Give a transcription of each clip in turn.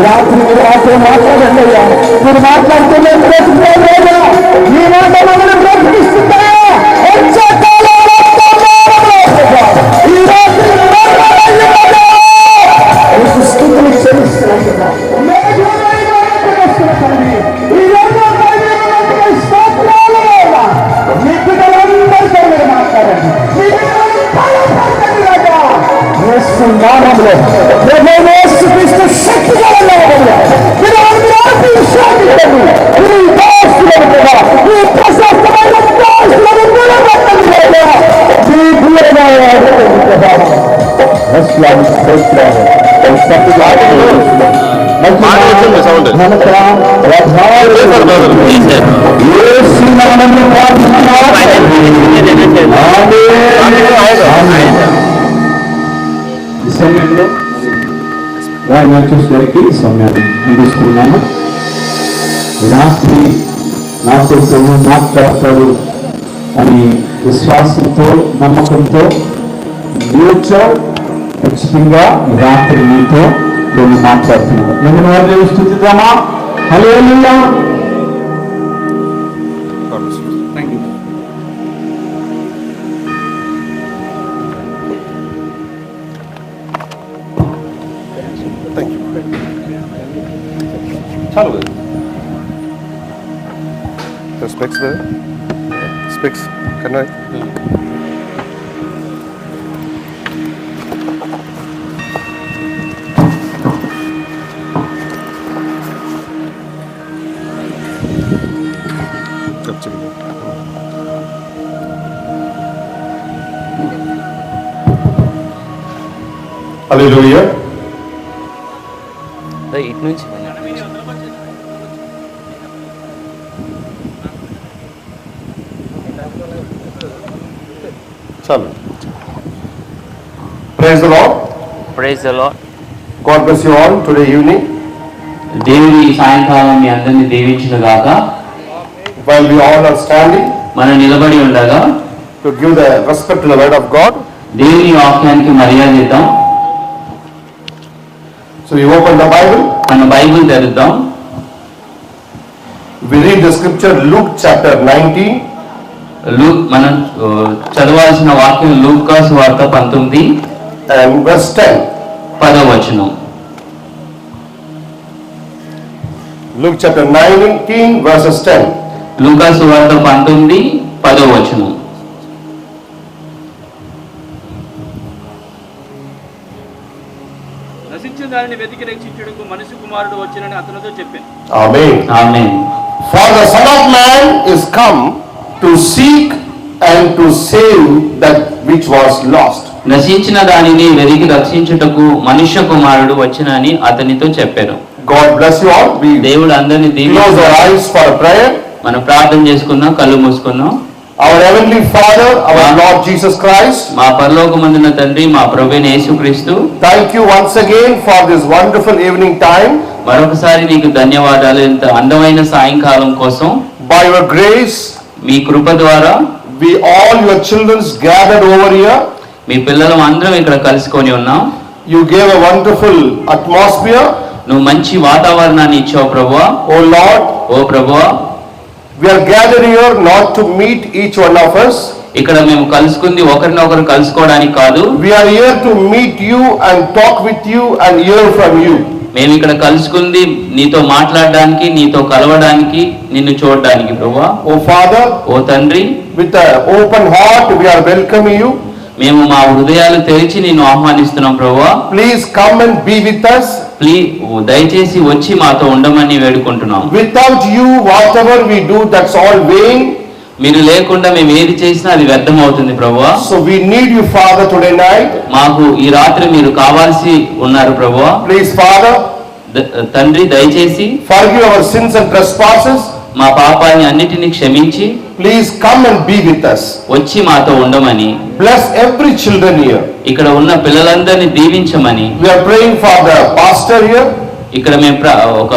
రాత్రి మీరు మాట్లాడండి అయ్యా. మీరు మాట్లాడుతున్న మీ మాట మనల్ని బ్రతికిస్తుందా? ఈ రాత్రి స్థితిని క్షమిస్తున్నాయి. సమయంలో వారిని వచ్చేసరికి సమయాన్ని అందిస్తున్నాను. రాత్రి నాతో మాట్లాడతాడు అని విశ్వాసంతో నమ్మకంతో నిలిచావు. ఖచ్చితంగా రాత్రి నీతో నేను మాట్లాడుతున్నాను. నేను వారిని స్తుతిద్దామా? హల్లెలూయా. चालू है स्पेक्स में स्पेक्स करना है. हालेलुया. ఇటు నుంచి चलो. Praise the Lord. Praise the Lord. God bless you all today evening. దేవుని ఈ సాయంకాలం మీ అందరిని దీవించును గాక. While we all are standing, మనం నిలబడి ఉండగా to give the respect to the word of God. దేవుని వాక్యానికి మర్యాద ఇద్దాం. So you open the Bible. మన Bible తెరుద్దాం. We read the scripture Luke chapter 19. మనం చదవాల్సిన వాక్యం లూకా సువార్త 19 and verse 10. 10వ వచనం. Luke chapter 19 verses 10. లూకా సువార్త 19 10వ వచనం. నశించిన దానిని వెతికి రక్షించుటకు మనుష్య కుమారుడు వచ్చెనని అతనితో చెప్పాను. Amen. Amen. For the Son of Man is come to seek and to save that which was lost. నశించిన దానిని వెతికి రక్షించుటకు మనుష్య కుమారుడు వచ్చెనని అతనితో చెప్పారు. God bless you all. We దేవుడు అందరిని close our eyes for a prayer. మనం ప్రార్థన చేసుకుందాం. కళ్ళు మూసుకుందాం. Our heavenly Father, our Lord Jesus Christ, మా పరలోకమందున్న తండ్రి, మా ప్రభువైన యేసుక్రీస్తు, thank you once again for this wonderful evening time. మరొకసారి నీకు ధన్యవాదాలు ఇంత అందమైన సాయంకాలం కోసం. By your grace, మీ కృప ద్వారా we all your children gathered over here. మీ పిల్లలం అందరం ఇక్కడ కలుసుకొని ఉన్నాం. You gave a wonderful atmosphere. నువ్వు మంచి వాతావరణాన్ని ఇచ్చావు ప్రభువా. Oh Lord, ఓ ప్రభువా, we are gathered here not to meet each one of us. ఇక్కడ మేము కలుసుకుంది ఒకరినొకరు కలుసుకోవడానికి కాదు. We are here to meet you and talk with you and hear from you. మేము ఇక్కడ కలుసుకుంది నీతో మాట్లాడడానికి, నీతో కలవడానికి, నిన్ను చూడడానికి ప్రభువా. Oh Father, ఓ తండ్రి, with an open heart we are welcoming you. మేము మా హృదయాలు తెరిచి నిన్ను ఆహ్వానిస్తున్నాం ప్రభువా. Please come and be with us. దయచేసి వచ్చి మాతో ఉండమని వేడుకుంటున్నాం. Without you, whatever we do, that's all vain. మీరు లేకుండా మేము ఏది చేసినా అది వ్యర్థం అవుతుంది ప్రభువా. So we need you, Father, today night. మాకు ఈ రాత్రి మీరు కావాల్సి ఉన్నారు ప్రభువా. Please, Father, తండ్రి దయచేసి forgive our sins and trespasses. మా పాపాన్ని అన్నిటిని క్షమించి Please come and be with us. వచ్చి మాతో ఉండమని. Bless every children here. ఇక్కడ ఉన్న పిల్లలందరినీ దీవించమని. We are praying for the pastor here. ఇక్కడ మేము ఒక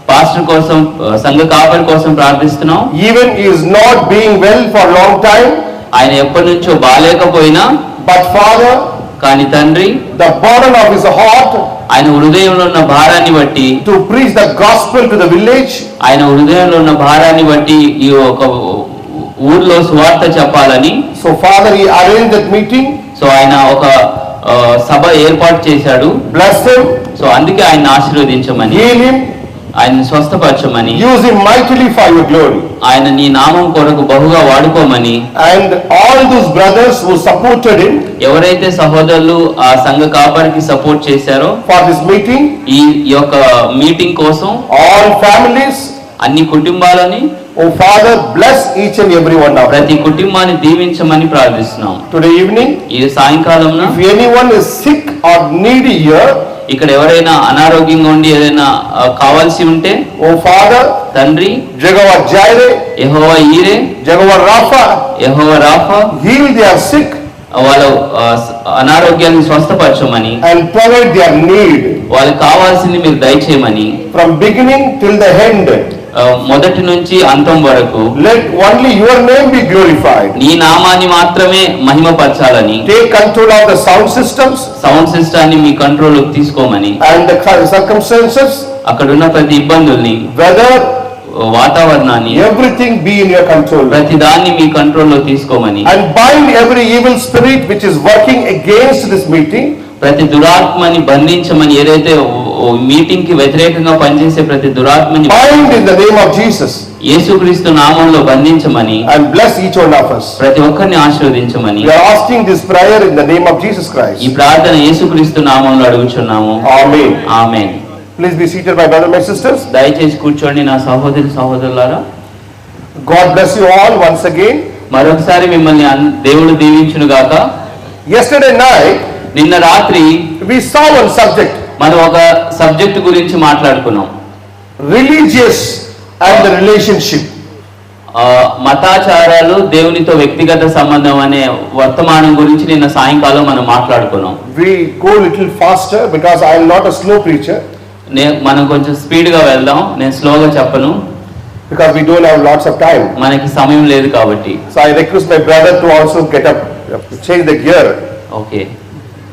పాస్టర్ కోసం, సంఘ కాపరి కోసం ప్రార్థిస్తున్నాం. Even he is not being well for a long time. ఆయన ఎప్పటి నుంచో బాలేకపోయినా, but Father, కానీ తండ్రి the burden of his heart ఆయన హృదయంలో ఉన్న భారాన్ని బట్టి to preach the gospel to the village. ఆయన హృదయంలో ఉన్న భారాన్ని బట్టి ఈ ఒక ఊర్లో సువార్త చెప్పాలని So Father, he arranged that meeting, so ఆయన ఒక సభ ఏర్పాటు చేశాడు. bless him, సో అందుకే ఆయన ఆశీర్వదించమని, heal him, ఆయన స్వస్థపరచమని, use him mightily for your glory. ఆయన నీ నామం కొరకు బహుగా వాడుకోమని, And all those brothers who supported him ఎవరైతే సహోదరులు ఆ సంఘ కాపరికి సపోర్ట్ చేశారో for this meeting, ఈ యొక్క మీటింగ్ కోసం all families, అన్ని కుటుంబాలని, oh Father, bless each and every one of them. ప్రతి కుటుంబాన్ని దీవించమని ప్రార్థిస్తున్నాం. Today evening, ఈ సాయంకాలంలో if anyone is sick or needy here, ఇక్కడ ఎవరైనా అనారోగ్యంగా ఉండి ఏదైనా కావాల్సి ఉంటే, oh Father, తండ్రి Jehovah Jireh, యెహోవా ఈరే, Jehovah Rapha, యెహోవా రాఫా, heal their sick వాళ్ళ అనారోగ్యాన్ని స్వస్థపరచమని, and provide their need వాళ్ళకి కావాల్సింది మీరు దయచేయమని, from beginning till the end. మొదటి నుంచి అంతం వరకు Let only your name be glorified. నీ నామాన్ని మాత్రమే మహిమపరచాలని, Take control of the sound systems sound సిస్టాన్ని మీ కంట్రోల్లోకి తీసుకోమని, and the circumstances, అక్కడున్న ప్రతి ఇబ్బందుల్ని, whether వాతావరణాన్ని, everything be in your control. ప్రతి దాన్ని మీ కంట్రోల్లో తీసుకోమని, And bind every evil spirit which is working against this meeting. ప్రతి దురాత్మని బంధించమని, ఏదైతే మీటింగ్ కి వ్యతిరేకంగా పనిచేసే ప్రతి దురాత్మని Bind in the name of Jesus. యేసుక్రీస్తు నామంలో బంధించమని, And bless each one of us. ప్రతి ఒక్కరిని ఆశీర్వదించమని, We are asking this prayer in the name of Jesus Christ. ఈ ప్రార్థన యేసుక్రీస్తు నామంలో అడుగుచున్నాము. Amen. Amen. Please be seated, my brothers and my sisters. దయచేసి కూర్చోండి నా సహోదరులారా. God bless you all once again. మరొకసారి మిమ్మల్ని దేవుడు దీవించును గాక. Yesterday night, నిన్న రాత్రి we saw one subject, మనం ఒక సబ్జెక్ట్ గురించి మాట్లాడుకున్నాం. religious and the relationship. మతాచారాలు దేవునితో వ్యక్తిగత సంబంధం అనే వర్తమానం గురించి నిన్న సాయంకాలం మనం మాట్లాడుకున్నాం. We go a little faster because I am not a slow preacher, మనం కొంచెం స్పీడ్ గా వెళ్దాం, నేను స్లోగా చెప్పను, because we don't have lots of time. మనకి సమయం లేదు కాబట్టి. So I request my brother to also get up, change the gear, okay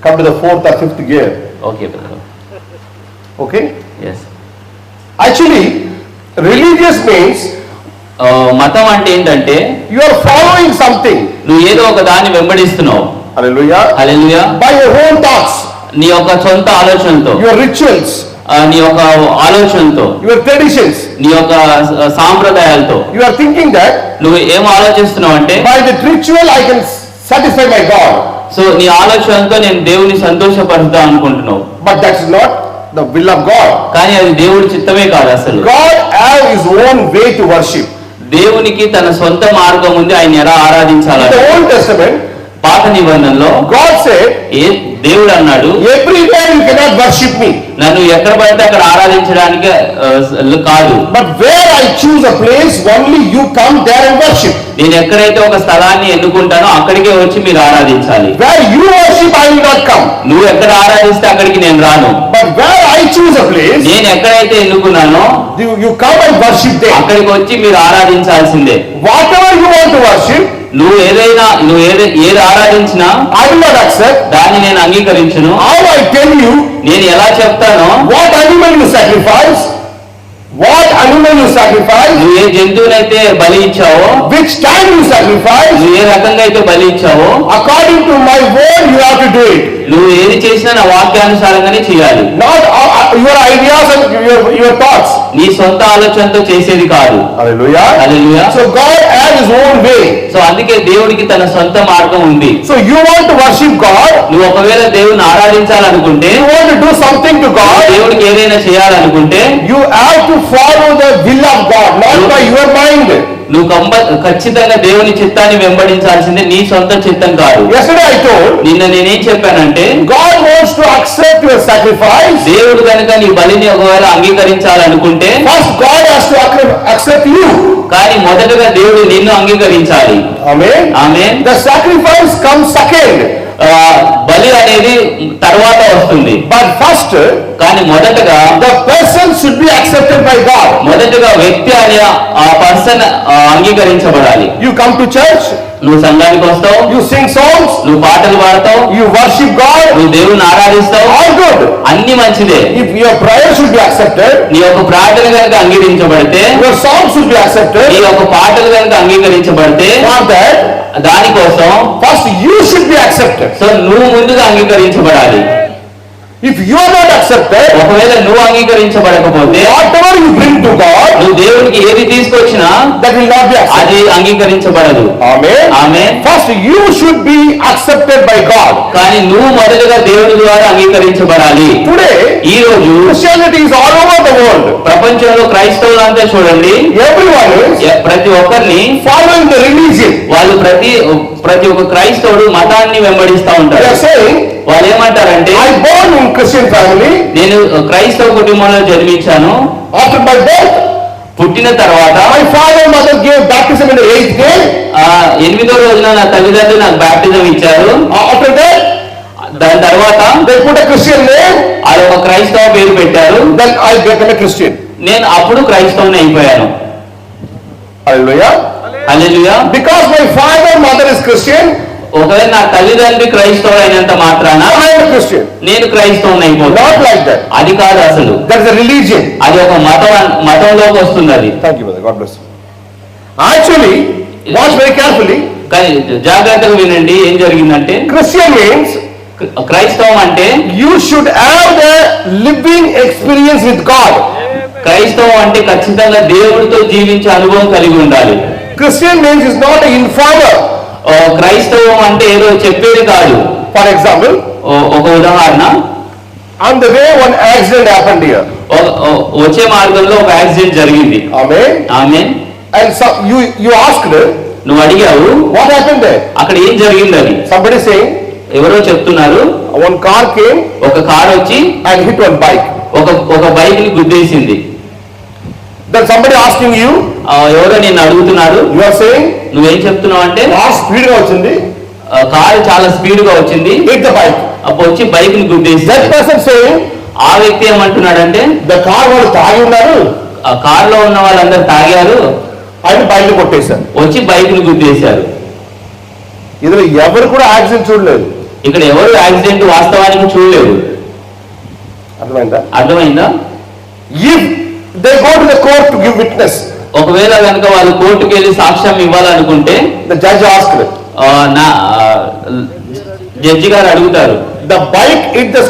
come to the 4th or 5th gear. Okay brother. Okay? Yes. Actually, religious means మతం అంటే ఏంటంటే you are following something. నువ్వు ఏదో ఒక దాన్ని వెంబడిస్తున్నావు. Hallelujah. Hallelujah. By your own thoughts, నీ యొక్క సొంత ఆలోచనతో, your rituals, నీ యొక్క ఆలోచనతో, your traditions. నీ యొక్క సాంప్రదాయాలతో You are thinking that నువ్వు ఏం ఆలోచిస్తున్నావు అంటే, by that ritual I can satisfy my God. So నీ ఆలోచనతో నేను దేవుని సంతోషపరుద్దాం అనుకుంటున్నావు. But that's not the will of God. కానీ అది దేవుడి చిత్తమే కాదు అసలు. God has his own way to worship. దేవునికి తన సొంత మార్గం ఉంది, ఆయన ఎలా In ఆరాధించాలి. the Old Testament, పాత నిబంధనలో God said, దేవుడు అన్నాడు, everywhere you cannot worship me, నన్ను ఎక్కడ పడితే అక్కడ ఆరాధించడానికి కాదు, but where I choose a place, only you come there and worship. నేను ఎక్కడైతే ఒక స్థలాన్ని ఎన్నుకుంటానో అక్కడికే వచ్చి మీరు ఆరాధించాలి. Where you worship, I will not come. నువ్వు ఎక్కడ ఆరాధిస్తే అక్కడికి నేను రాను. But where I choose a place, నేను ఎక్కడైతే ఎన్నుకున్నానో you come and worship there. అక్కడికి వచ్చి మీరు ఆరాధించాల్సిందే. Whatever you want to worship, నువ్వు ఏది ఆరాధించినా I will not accept. దాన్ని నేను అంగీకరించును. How I tell you, నేను ఎలా చెప్తానో, what animal you sacrifice, నువ్వు ఏ జంతువునైతే బలి ఇచ్చావో, which time you sacrifice, నువ్వు ఏ రకంగా అయితే బలి ఇచ్చావో, according to my word you have to do it. నువ్వు ఏది చేసినా నా వాక్యానుసారంగానే చేయాలి. Not your ideas and your thoughts. నీ సొంత ఆలోచనతో చేసేది కాదు. Hallelujah. Hallelujah. So God has his own way. So అందుకే దేవుడికి తన సొంత మార్గం ఉంది. So you want to worship God, నువ్వు ఒకవేళ దేవుని ఆరాధించాలనుకుంటే, you want to do something to God, దేవుడికి ఏదైనా చేయాలనుకుంటే, you have to follow the will of God, not by your mind. నువ్వు ఖచ్చితంగా దేవుని చిత్తాన్ని వెంబడించాల్సిందే, నీ సొంత చిత్తం కాదు. Yesterday I told, నిన్న నేనేం చెప్పానంటే, God wants to accept your sacrifice. దేవుడు కనుక నీ బలిని ఒకవేళ అంగీకరించాలనుకుంటే, First God has to accept you. కానీ మొదటగా దేవుడు నిన్ను అంగీకరించాలి. Amen. Amen. The sacrifice comes second. బలి అనేది తర్వాత వస్తుంది. But first, కానీ మొదటగా the person should be accepted by God. మొదటగా వ్యక్తి అనే ఆ person అంగీకరించబడాలి. You come to church, నువ్వు సంఘానికి వస్తావు, you sing songs, నువ్వు పాటలు పాడతావు, you worship God, నువ్వు దేవుని ఆరాధిస్తావు, all good. అన్ని మంచిదే. If your prayer should be accepted, నీ యొక్క ప్రార్థన కనుక అంగీకరించబడితే, your songs should be accepted, నీ యొక్క పాటలు కనుక అంగీకరించబడితే, for that, దానికోసం first you should be accepted. So నువ్వు ముందుగా అంగీకరించబడాలి. If you are not accepted, ఒకవేళ నువ్వు అంగీకరించబడకపోతే, whatever you bring to God, నువ్వు దేవునికి ఏది తీసుకొచ్చినా that will not be accepted. అది అంగీకరించబడదు. Amen. Amen. First you should be accepted by God. కానీ నువ్వు మొదలుగా దేవుని ద్వారా అంగీకరించబడాలి. Today, ఈ రోజు Christianity is all over the world. ప్రపంచంలో క్రైస్తవులంతా చూడండి, Everyone is ప్రతి ఒక్కరిని following the religion. వాళ్ళు ప్రతి ఒక్క క్రైస్తవుడు మతాన్ని వెంబడిస్తా They ఉంటారు. are saying, వాళ్ళు ఏమంటారంటే, I born in Christian family. నేను క్రైస్తవ కుటుంబంలో జన్మించాను, After my birth, పుట్టిన తర్వాత my father and mother gave baptism in the 8th day. 8వ రోజున నా తల్లిదండ్రులు నాకు బాప్టిజం ఇచ్చారు. After that, దాని తర్వాత they put a Christian name. అది ఒక క్రైస్తవ పేరు పెట్టారు. Then I became a Christian. నేను అప్పుడు క్రైస్తవుని అయిపోయాను. Hallelujah. Hallelujah. Because my father and mother is Christian, ఒకవేళ నా తల్లిదండ్రి క్రైస్తవుడు అయినంత మాత్రాన I am a Christian. నేను క్రైస్తవుని అయిపోతాను. Not like that. అది కాదు అసలు. That is a religion. అది ఒక మతంలోకి వస్తుంది అది. Thank you, brother. God bless you. Actually, watch very carefully. కానీ జాగ్రత్తగా వినండి, ఏం జరిగిందంటే, Christian means క్రైస్తవం అంటే you should have the living experience with God. క్రైస్తవం అంటే ఖచ్చితంగా దేవుడితో జీవించే అనుభవం కలిగి ఉండాలి. Christian means is not an informer. క్రైస్తవం అంటే ఏదో చెప్పేది కాదు. For example, ఒక ఉదాహరణ, on the way one accident happened here. వచ్చే మార్గంలో ఒక యాక్సిడెంట్ జరిగింది. Amen. Amen. And so you asked, నువ్వు అడిగావు, what happened there? అక్కడ ఏం జరిగింది అని. Somebody saying, ఎవరో చెప్తున్నారు, one car came ఒక కార్ వచ్చి and hit one bike. ఒక బైక్ ని గుద్దేసింది. Then somebody asking you, ఎవరో నిన్ను అడుగుతున్నారు, you are saying, నువ్వేం చెప్తున్నావు అంటే, car speed గా వచ్చింది, కారు చాలా స్పీడ్ గా వచ్చింది, hit the bike. అప్పుడు వచ్చి బైక్ ని గుద్దేసి. That person saying, ఆ వ్యక్తి ఏమంటున్నాడంటే, the car వాళ్ళు తాగి ఉన్నారు, ఆ కార్ లో ఉన్న వాళ్ళందరూ తాగారు, ఆయన బైక్ కొట్టేశారు, వచ్చి బైక్ ని గుద్దేశారు. ఇందులో ఎవరు కూడా యాక్సిడెంట్ చూడలేదు. ఇక్కడ ఎవరు యాక్సిడెంట్ వాస్తవానికి చూడలేదు. అర్థమైందా? If they go to the court to give witness, ఒకవేళ కనుక వాళ్ళు కోర్టుకు వెళ్ళి సాక్ష్యం ఇవ్వాలనుకుంటే, the judge asked, జడ్జి గారు అడుగుతారు, the bike hit the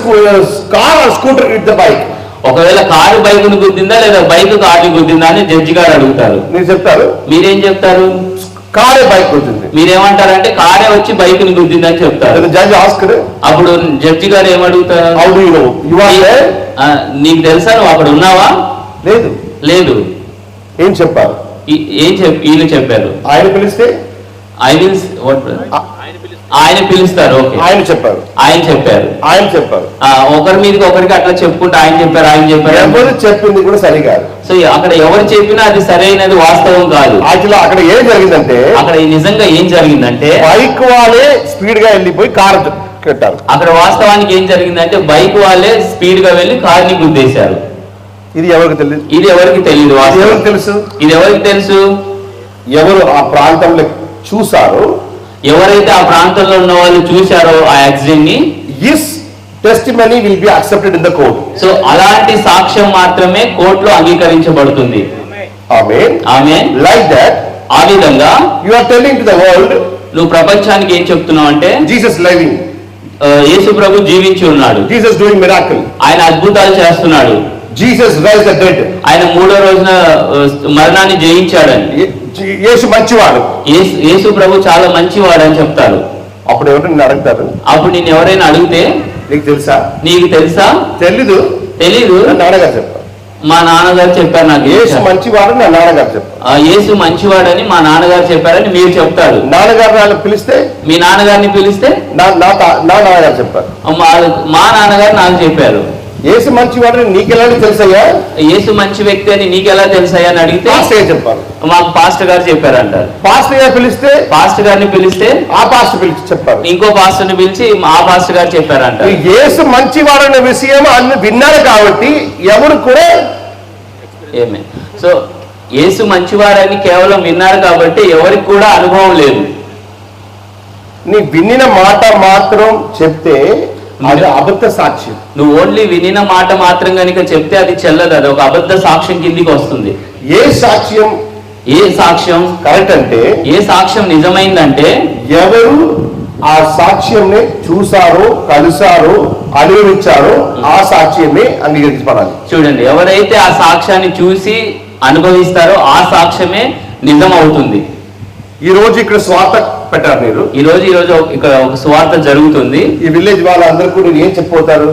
car or scooter hit the bike. ఒకవేళ కారు బైక్ ను గుద్దిందా లేదా బైక్ కారుని గుద్దిందా అని జడ్జి గారు అడుగుతారు. మీరు చెప్తారు, మీరేం చెప్తారు? కారే బైక్ గుద్దింది. మీరేమంటారంటే కారే వచ్చి బైక్ ని గుద్దిందని చెప్తారు. The judge asked, అప్పుడు జడ్జి గారు ఏమడుగుతారు? how do you know? You are there? నీకు తెలుసా నువ్వు అక్కడ ఉన్నావా? లేదు. లేదు. ఏం చెప్పారు? ఈయన చెప్పారు. ఆయన పిలిస్తే ఆయన పిలుస్తారు. ఓకే, ఆయన చెప్పారు. ఆయన చెప్పారు. ఒకరి మీదకి ఒకరికి అట్లా చెప్పుకుంటే ఆయన చెప్పారు. ఎవరు చెప్పింది కూడా సరి కాదు. సో అక్కడ ఎవరు చెప్పినా అది సరైనది వాస్తవం కాదు. యాక్చువల్లీ అక్కడ ఏం జరిగిందంటే, అక్కడ నిజంగా ఏం జరిగిందంటే, బైక్ వాళ్ళే స్పీడ్ గా వెళ్ళిపోయి కారు కట్టారు. అక్కడ వాస్తవానికి ఏం జరిగిందంటే, బైక్ వాళ్ళే స్పీడ్ గా వెళ్ళి కారుని గుద్దేశారు. ఇది ఎవరికి తెలియదు. ఇది ఎవరికి తెలియదు. ఎవరికి తెలుసు? ఇది ఎవరికి తెలుసు? ఎవరు ఆ ప్రాంతంలో చూసారో, ఎవరైతే ఆ ప్రాంతంలో ఉన్న వాళ్ళు చూశారో ఆ యాక్సిడెంట్ ని, his testimony will be accepted in the court. So అలాంటి సాక్ష్యం మాత్రమే కోర్టులో అంగీకరించబడుతుంది. Amen. ఆమేన్. Like that, ఆ విధంగా you are telling to the world, నువ్వు ప్రపంచానికి ఏం చెప్తున్నావు అంటే, Jesus living, యేసు ప్రభు జీవించి ఉన్నాడు, Jesus doing miracle, ఆయన అద్భుతాలు చేస్తున్నాడు, Jesus raised the dead, ఆయన 3వ రోజున మరణాన్ని జయించాడని, యేసు మంచివాడు, యేసు ప్రభు చాలా మంచివాడు అని చెప్తారు. అప్పుడు ఎవరు నిన్ను అడుగుతారు? అప్పుడు నేను ఎవరైనా అడిగితే, నీకు తెలుసా? తెలీదు. నాన్నగారు చెప్పారు. మా నాన్నగారు చెప్పారు నాకు. యేసు మంచివాడు నా నాన్నగారు చెప్పారు. యేసు మంచివాడని మా నాన్నగారు చెప్పారని మీరు చెప్తారు. నాన్నగారు పిలిస్తే, మీ నాన్నగారిని పిలిస్తే నా నాన్నగారు చెప్పారు. మా నాన్నగారు నాకు చెప్పారు. యేసు మంచివాడు నీకెలా తెలుసయ్యా? యేసు మంచి వ్యక్తి అని నీకెలా తెలుసయ్యా అని అడిగితే చెప్పారు, మాకు పాస్టర్ గారు చెప్పారు అంటారు. పాస్టర్ గారు పిలిస్తే, పాస్టర్ గారిని పిలిస్తే ఆ పాస్టర్ పిలిచి చెప్పారు. ఇంకో పాస్టర్ ని పిలిచి ఆ పాస్టర్ గారు చెప్పారంట. యేసు మంచివాడనే విషయం అన్ని విన్నారు కాబట్టి ఎవరు కూడా ఏమే. సో యేసు మంచివాడని కేవలం విన్నారు కాబట్టి ఎవరికి కూడా అనుభవం లేదు. నీ వినిన మాట మాత్రం చెప్తే అది అబద్ధ సాక్ష్యం. నువ్వు ఓన్లీ వినిన మాట మాత్రం కనుక చెప్తే అది చెల్లదు, అది ఒక అబద్ధ సాక్ష్యం కిందికి వస్తుంది. ఏ సాక్ష్యం కరెక్ట్ అంటే, ఏ సాక్ష్యం నిజమైందంటే ఎవరు ఆ సాక్ష్యంని చూసారో, కలిసారో, అనుభవించారో ఆ సాక్ష్యమే అంగీకరించబడాలి. చూడండి, ఎవరైతే ఆ సాక్ష్యాన్ని చూసి అనుభవిస్తారో ఆ సాక్ష్యమే నిజం అవుతుంది. ఈ రోజు ఇక్కడ స్వార్థ పెట్టారు మీరు. ఈ రోజు ఇక్కడ ఒక స్వార్థ జరుగుతుంది. ఈ విలేజ్ వాళ్ళందరూ కూడా ఏం చెప్పబోతారు?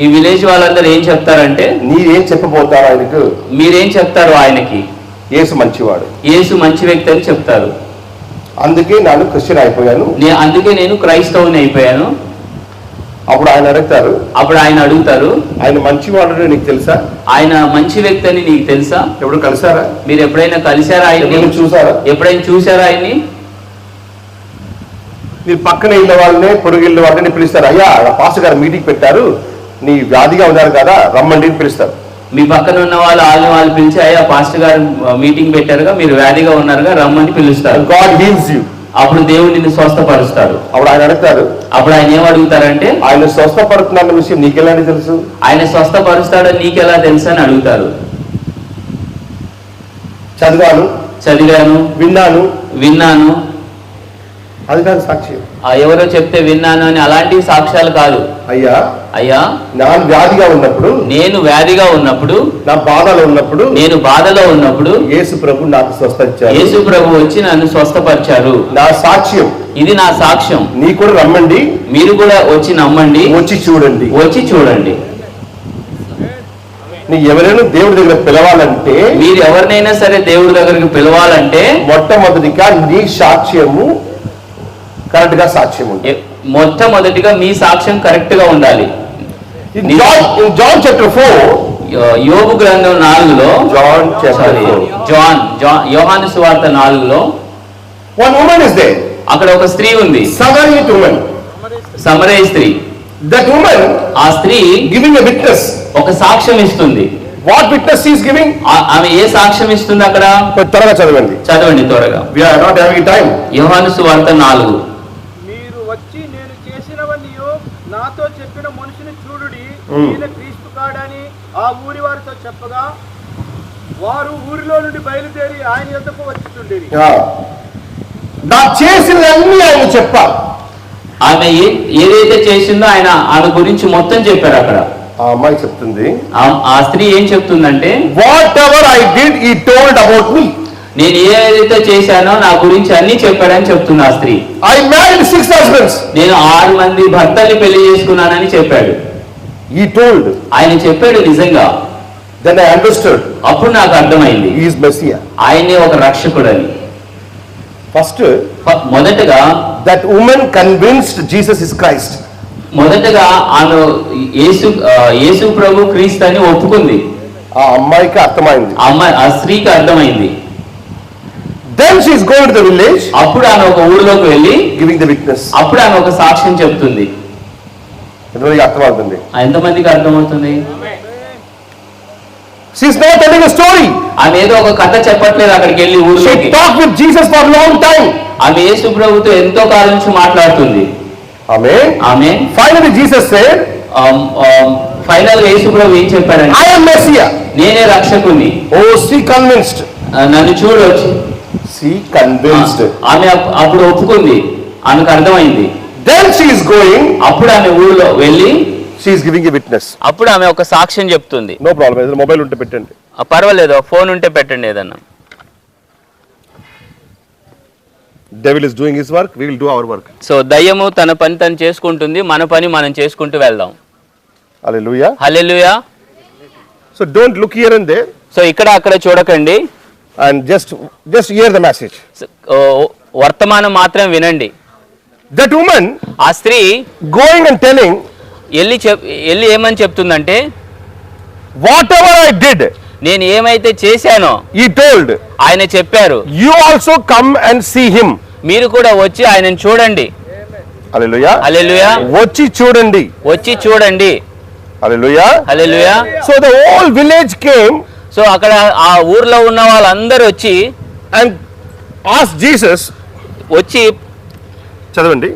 ఈ విలేజ్ వాళ్ళందరూ ఏం చెప్తారంటే, నీరేం చెప్పబోతారు ఆయనకు? మీరేం చెప్తారు ఆయనకి? యేసు మంచివాడు, యేసు మంచి వ్యక్తి అని చెప్తారు. అందుకే నేను క్రిస్టియన్ అయిపోయాను, అందుకే నేను క్రైస్తవుని అయిపోయాను. అప్పుడు ఆయన అడుగుతారు, ఆయన మంచివాడు నీకు తెలుసా? ఆయన మంచి వ్యక్తి అని నీకు తెలుసా? ఎప్పుడు కలిసారా? మీరు ఎప్పుడైనా కలిసారా ఆయన్ని? ఎప్పుడైనా చూసారా ఆయన్ని? మీరు పక్కన ఇళ్ళ వాళ్ళని, పొరుగు ఇళ్ళ వాళ్ళని పిలుస్తారు. అయ్యా, పాస్టర్ గారు మీటింగ్ పెట్టారు, నీ వ్యాధిగా ఉన్నారు కదా, రమ్మండి అని పిలుస్తారు. మీ పక్కన ఉన్న వాళ్ళు పిలిచి, అయ్యా పాస్టర్ గారు మీటింగ్ పెట్టారుగా, మీరు వ్యాధిగా ఉన్నారుగా, రమ్మని పిలుస్తారు. God heels you. అప్పుడు దేవుడు నిన్ను స్వస్థపరుస్తాడు. అప్పుడు ఆయన అడుగుతారు, అప్పుడు ఆయన ఏం అడుగుతారంటే, ఆయన స్వస్థపరుతున్న విషయం నీకెలా తెలుసు? ఆయన స్వస్థపరుస్తాడని నీకెలా తెలుసు అని అడుగుతారు. చదివాను, విన్నాను. అది కాదు సాక్ష్యం. ఎవరో చెప్తే విన్నాను అని అలాంటి సాక్ష్యాలు కాదు. అయ్యా నేను వ్యాధిగా ఉన్నప్పుడు, నేను బాధలో ఉన్నప్పుడు యేసు ప్రభు నాకు స్వస్థపరిచారు. యేసు ప్రభు వచ్చి నన్ను స్వస్థపరిచారు. నా సాక్ష్యం, ఇది నా సాక్ష్యం. మీరు కూడా రమ్మండి, మీరు కూడా వచ్చి నమ్మండి, వచ్చి చూడండి. నీ ఎవరైనా దేవుడి దగ్గర పిలవాలంటే, మీరు ఎవరినైనా సరే దేవుడి దగ్గరికి పిలవాలంటే మొట్టమొదటిగా నీ సాక్ష్యము కరెక్ట్ గా సాక్ష్యం ఉంది. మొట్టమొదటిగా మీ సాక్ష్యం కరెక్ట్ గా ఉండాలి. జాన్ చాప్టర్ 4, యోబు గ్రంథం 4లో, యోహాను సువార్త 4లో one woman is there. అక్కడ ఒక స్త్రీ ఉంది, సమరయ స్త్రీ. That woman, ఆ స్త్రీ giving a witness, ఒక సాక్ష్యం ఇస్తుంది. What witness she is giving? ఆమె ఏ సాక్ష్యం ఇస్తుంది అక్కడ? త్వరగా చదవండి త్వరగా. We are not having time. యోహాను సువార్త 4. మీరు వచ్చి నేను చేసినవన్నీ నాతో చెప్పిన మనుషుని చూడుడి, ఈయన క్రీస్తు కాడని ఆ ఊరి వారితో చెప్పగా, వారు ఊరిలో నుండి బయలుదేరి ఆయన యొద్దకు వచ్చుచుండేది. నా చేసినవన్నీ ఆయన చెప్పాలి. ఆమె ఏదైతే చేసిందో ఆమె గురించి మొత్తం చెప్పారు అక్కడ. ఆ అమ్మాయి చెప్తుంది, ఆ స్త్రీ ఏం చెప్తుందంటే, what ever I did he told about me. నేను ఏదైతే చేశానో నా గురించి అన్ని చెప్పాడని చెప్తుంది ఆ స్త్రీ. I married 6 husbands. నేను 6 మంది భర్తల్ని పెళ్లి చేసుకున్నానని చెప్పాడు. హి టోల్డ్, ఆయన చెప్పాడు నిజంగా. దెన్ ఐ అండర్స్టూడ్, అప్పుడు నాకు అర్థమైంది హి ఇస్ మెస్సియా, ఆయనే ఒక రక్షకుడని. మొదటగా that women convinced Jesus is Christ. మొదటగా ఆమె యేసు ప్రభు క్రీస్తు అని ఒప్పుకుంది. ఆ అమ్మాయికి అర్థమైంది, ఆ స్త్రీకి అర్థమైంది. Then she is going to the village. అప్పుడు ఆమె ఒక ఊరిలోకి వెళ్ళి giving the witness. అప్పుడు ఆమె ఒక సాక్ష్యం చెప్తుంది. ఎంతమందికి అర్థమవుతుంది? ఎంతమందికి అర్థమవుతుంది? She is not telling a story. ఆమె ఏదో ఒక కథ చెప్పట్లేదు అక్కడికి వెళ్ళి ఊరిలోకి. She talked with Jesus for a long time. ఆమె యేసు ప్రభుతో ఎంతో కాలం నుంచి మాట్లాడుతుంది. ఆమేన్. Finally Jesus said, ఫైనల్ గా యేసు ప్రభు ఏం చెప్పారంటే, I am Messiah. నేనే రక్షకుని. Oh, she convinced. నన్ను చూడొచ్చు. She convinced. ఆమె అప్పుడు ఒప్పుకుంది, ఆమెకు అర్థమైంది. Then she is going. అప్పుడు ఆమె ఊళ్ళో వెళ్ళి she is giving a witness. అప్పుడు ఆమె ఒక సాక్ష్యం చెప్తుంది. No problem. ఏదైనా మొబైల్ ఉంటే పెట్టండి. పర్వాలేదు, ఫోన్ ఉంటే పెట్టండి ఏదన్నా. Devil is doing his work, we will do our work. So దయ్యము తన పని తను చేసుకుంటుంది, మన పని మనం చేసుకుంటూ వెళ్దాం. Hallelujah. Hallelujah. So don't look here and there. So ఇక్కడ అక్కడ చూడకండి. And just hear the message. వర్తమానం మాత్రం వినండి. That woman, ఆ స్త్రీ going and telling, వెళ్ళి ఏమని చెప్తుందంటే, whatever I did, నేను ఏమైతే చేశానో, he told, ఆయన చెప్పారు, you also come and see him. మీరు కూడా వచ్చి ఆయనను చూడండి. Hallelujah. Hallelujah. వచ్చి చూడండి. Hallelujah. Hallelujah. So the whole village came. So అక్కడ ఆ ఊర్లో ఉన్న వాళ్ళందరూ వచ్చి and asked Jesus, వచ్చి చదవండి,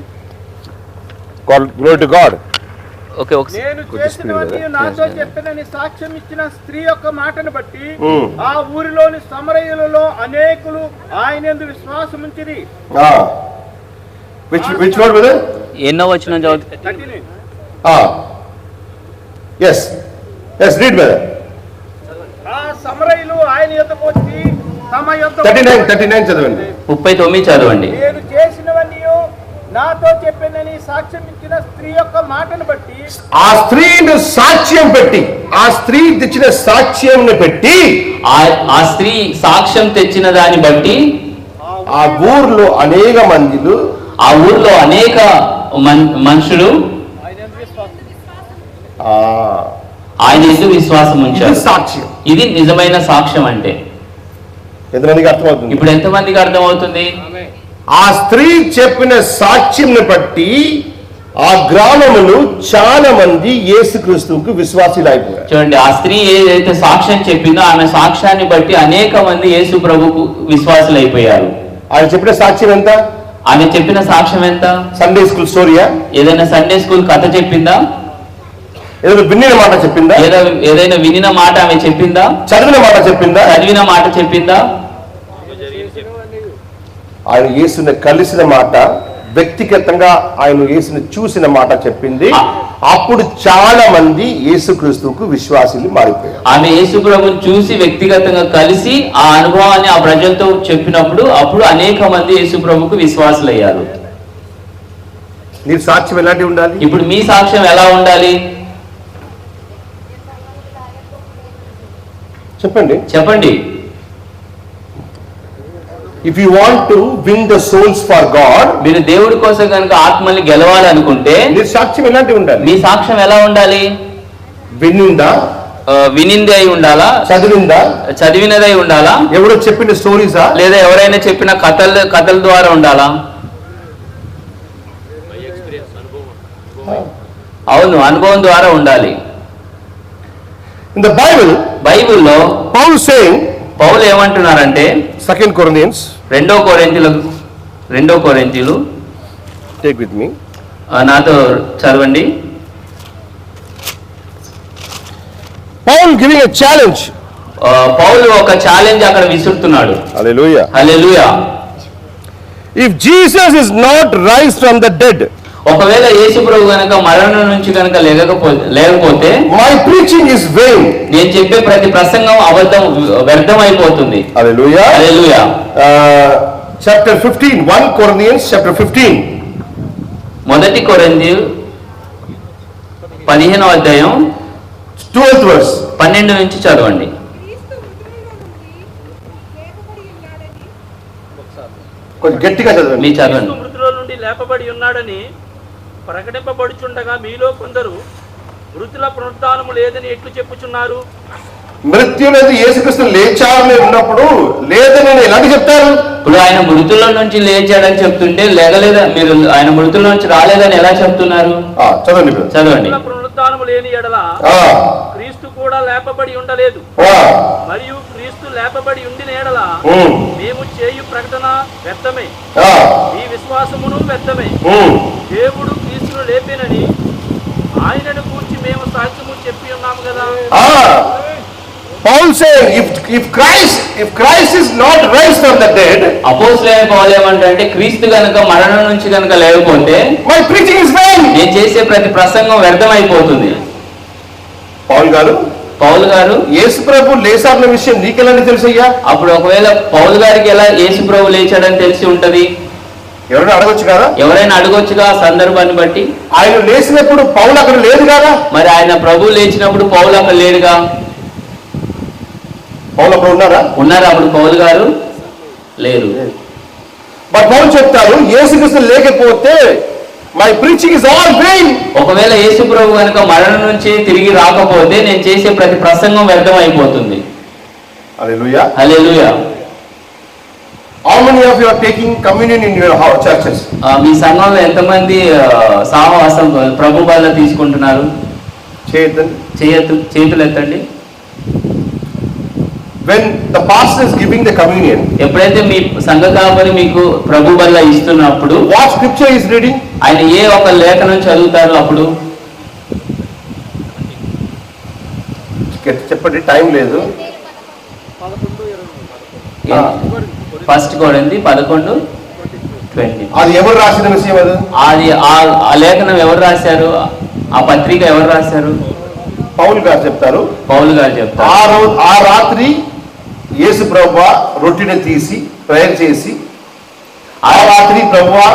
Glory to God. ఓకే నేను చేసినవన్నీ నాతో చెప్పినని సాక్ష్యం ఇచ్చిన స్త్రీ యొక్క మాటను బట్టి ఆ ఊరిలోని సమరయులలో అనేకులు ఆయనందు విశ్వాసం ఉంచిరి. Which word brother? ఎన్నో వచనం చదువుతుంది? Yes, read brother. ఆ సమరయులు ఆయన యొద్దకు వచ్చి తమ యొద్ద 39 చదవండి. 39 చదవండి. నేను చేసినవన్నీ నాతో చెప్పినని సాక్ష్యం ఇచ్చిన స్త్రీ యొక్క మాటను బట్టి ఆ స్త్రీని సాక్ష్యం పెట్టి, ఆ స్త్రీ తెచ్చిన సాక్ష్యం పెట్టి, ఆ స్త్రీ సాక్ష్యం తెచ్చిన దాన్ని బట్టి ఆ ఊర్లో అనేక మందిలు, ఆ ఊర్లో అనేక మనుషులు ఆయన ఎందుకు విశ్వాసం ఉంచారు. సాక్ష్యం. ఇది నిజమైన సాక్ష్యం అంటే ఎంతమందికి అర్థమవుతుంది? ఇప్పుడు ఎంతమందికి అర్థమవుతుంది? ఆ స్త్రీ చెప్పిన సాక్ష్యం బట్టి ఆ గ్రామములు చాలా మంది యేసుక్రీస్తుకు విశ్వాసులు అయిపోయారు. చూడండి, ఆ స్త్రీ ఏదైతే సాక్ష్యం చెప్పిందో ఆమె సాక్ష్యాన్ని బట్టి అనేక మంది యేసు ప్రభుకు విశ్వాసులు అయిపోయారు. ఆయన చెప్పిన సాక్ష్యం ఎంత? ఆమె చెప్పిన సాక్ష్యం ఎంత? సండే స్కూల్ స్టోరీయా? ఏదైనా సండే స్కూల్ కథ చెప్పిందా? ఏదైనా వినిన మాట చెప్పిందా? ఏదైనా వినిన మాట ఆమె చెప్పిందా? చదివిన మాట చెప్పిందా? చదివిన మాట చెప్పిందా? ఆయన యేసుని కలిసిన మాట, వ్యక్తిగతంగా ఆయన యేసుని చూసిన మాట చెప్పింది. అప్పుడు చాలా మంది యేసుక్రీస్తుకు విశ్వాసులు మారిపోయారు. ఆమె యేసు ప్రభుని చూసి వ్యక్తిగతంగా కలిసి ఆ అనుభవాన్ని ఆ ప్రజలతో చెప్పినప్పుడు అప్పుడు అనేక మంది యేసు ప్రభుకు విశ్వాసులు అయ్యారు. నీ సాక్ష్యం ఎలాంటి ఉండాలి? ఇప్పుడు మీ సాక్ష్యం ఎలా ఉండాలి చెప్పండి. If you want to win the souls for God, మీరు దేవుడి కోసం కనుక ఆత్మల్ని గెలవాలనుకుంటే నీ సాక్ష్యం ఎలాంటి ఉండాలి? మీ సాక్ష్యం ఎలా ఉండాలి? వినిందా? వినింది అయి ఉండాలా? చదివినదై ఉండాలా? ఎవరో చెప్పిన స్టోరీసా? లేదా ఎవరైనా చెప్పిన కథల ద్వారా ఉండాలా? అవును, అనుభవం ద్వారా ఉండాలి. In the Bible, బైబిల్లో పౌలు ఏమంటున్నారంటే 2 Corinthians, రెండో కొరింథీయులు take with me, నాతో చదవండి. Paul giving a challenge. పౌలు ఒక ఛాలెంజ్ అక్కడ విసురుతున్నాడు. Hallelujah. Hallelujah. If Jesus is not raised from the dead, ఒకవేళ యేసు ప్రభు గనుక మరణం నుంచి గనుక లేకపోతే my preaching is vain. నేను చెప్పే ప్రతి ప్రసంగం వ్యర్థం అయిపోతుంది. Hallelujah. హల్లెలూయా. Chapter 15, 1 Corinthians chapter 15. మొదటి కొరింథీయులు 15వ అధ్యాయం 12th verse. 12 నుంచి చదవండి. కొంచెం గట్టిగా చదవండి. మీ చదవండి. మృతుల నుండి లేపబడి ఉన్నాడని ప్రకటింపబడుచుండగా మీలో కొందరు మృతుల పునరుద్ధానము లేదని ఎట్లు చెప్పుచున్నారు? మృత్యు లేదు, యేసుక్రీస్తు లేచారని ఉన్నప్పుడు లేదని ఎలాంటి చెప్తారు? ఇప్పుడు ఆయన మృతుల నుంచి లేచాడని చెప్తుంటే లేగలేదా? మీరు ఆయన మృతుల నుంచి రాలేదని ఎలా చెప్తున్నారు? చదవండి. పునరుద్ధానము లేని ఎడల క్రీస్తు కూడా లేపబడి ఉండలేదు, మరియు క్రీస్తు లేపబడి ఉండిన ఎడల మేము చేయు ప్రకటన వ్యర్థమే, ఈ విశ్వాసమును వ్యర్థమే. దేవుడు క్రీస్తును లేపినని ఆయనను కూర్చి మేము సాక్ష్యము చెప్పి ఉన్నాము కదా. Paul saying, if Christ is not raised from the dead, అపోస్తలుడైన పౌలు ఏమంటాడంటే క్రీస్తు గనుక మరణం నుంచి గనుక లేకపోతే my preaching is vain. నేను చేసే ప్రతి ప్రసంగం వ్యర్థమైపోతుంది. పౌలు గారు యేసు ప్రభు లేచారన్న విషయం నీకెలా తెలుసయ్యా? అప్పుడు ఒకవేళ పౌలు గారికి ఎలా యేసు ప్రభు లేచాడని తెలిసి ఉంటది? ఎవరైనా అడగొచ్చు కదా? ఎవరైనా అడగొచ్చుగా సందర్భాన్ని బట్టి. ఆయన లేచినప్పుడు పౌలు అక్కడ లేదు కదా? మరి ఆయన ప్రభు లేచినప్పుడు పౌలు అక్కడ లేడుగా? పౌలు అక్కడ ఉన్నారా? అప్పుడు పౌలు గారు లేరు. బట్ పౌలు చెప్తారు యేసుక్రీస్తు లేకపోతే my preaching is all vain. ఒకవేళ యేసు ప్రభు కనుక మరణం నుంచి తిరిగి రాకపోతే నేను చేసే ప్రతి ప్రసంగం వ్యర్థం అయిపోతుంది. హల్లెలూయా. హల్లెలూయా. How many of you are taking communion in your churches? మీ సంఘంలో ఎంతమంది సహవాసం ప్రభు బల్ల తీసుకుంటున్నారు? చేతులు ఎత్తండి. When the pastor is giving the communion, ఎప్పుడైతే మీ సంఘ కాపరి మీకు ప్రభు బల్ల ఇస్తున్నప్పుడు what scripture is reading? ఆయన ఏ ఒక లేఖనం చదువుతారు అప్పుడు? చెప్పండి, టైం లేదు. 1 కొరింథీ 11:20. అది ఎవరు రాసిన విషయం? అది ఆ లేఖనం ఎవరు రాశారు? ఆ పత్రిక ఎవరు రాశారు? పౌలు గారు చెప్తారు. పౌలు గారు చెప్తారు. ఆ రాత్రి యేసు ప్రభువా రొట్టెని తీసి ప్రేయర్ చేసి, ఆ రాత్రి ప్రభువా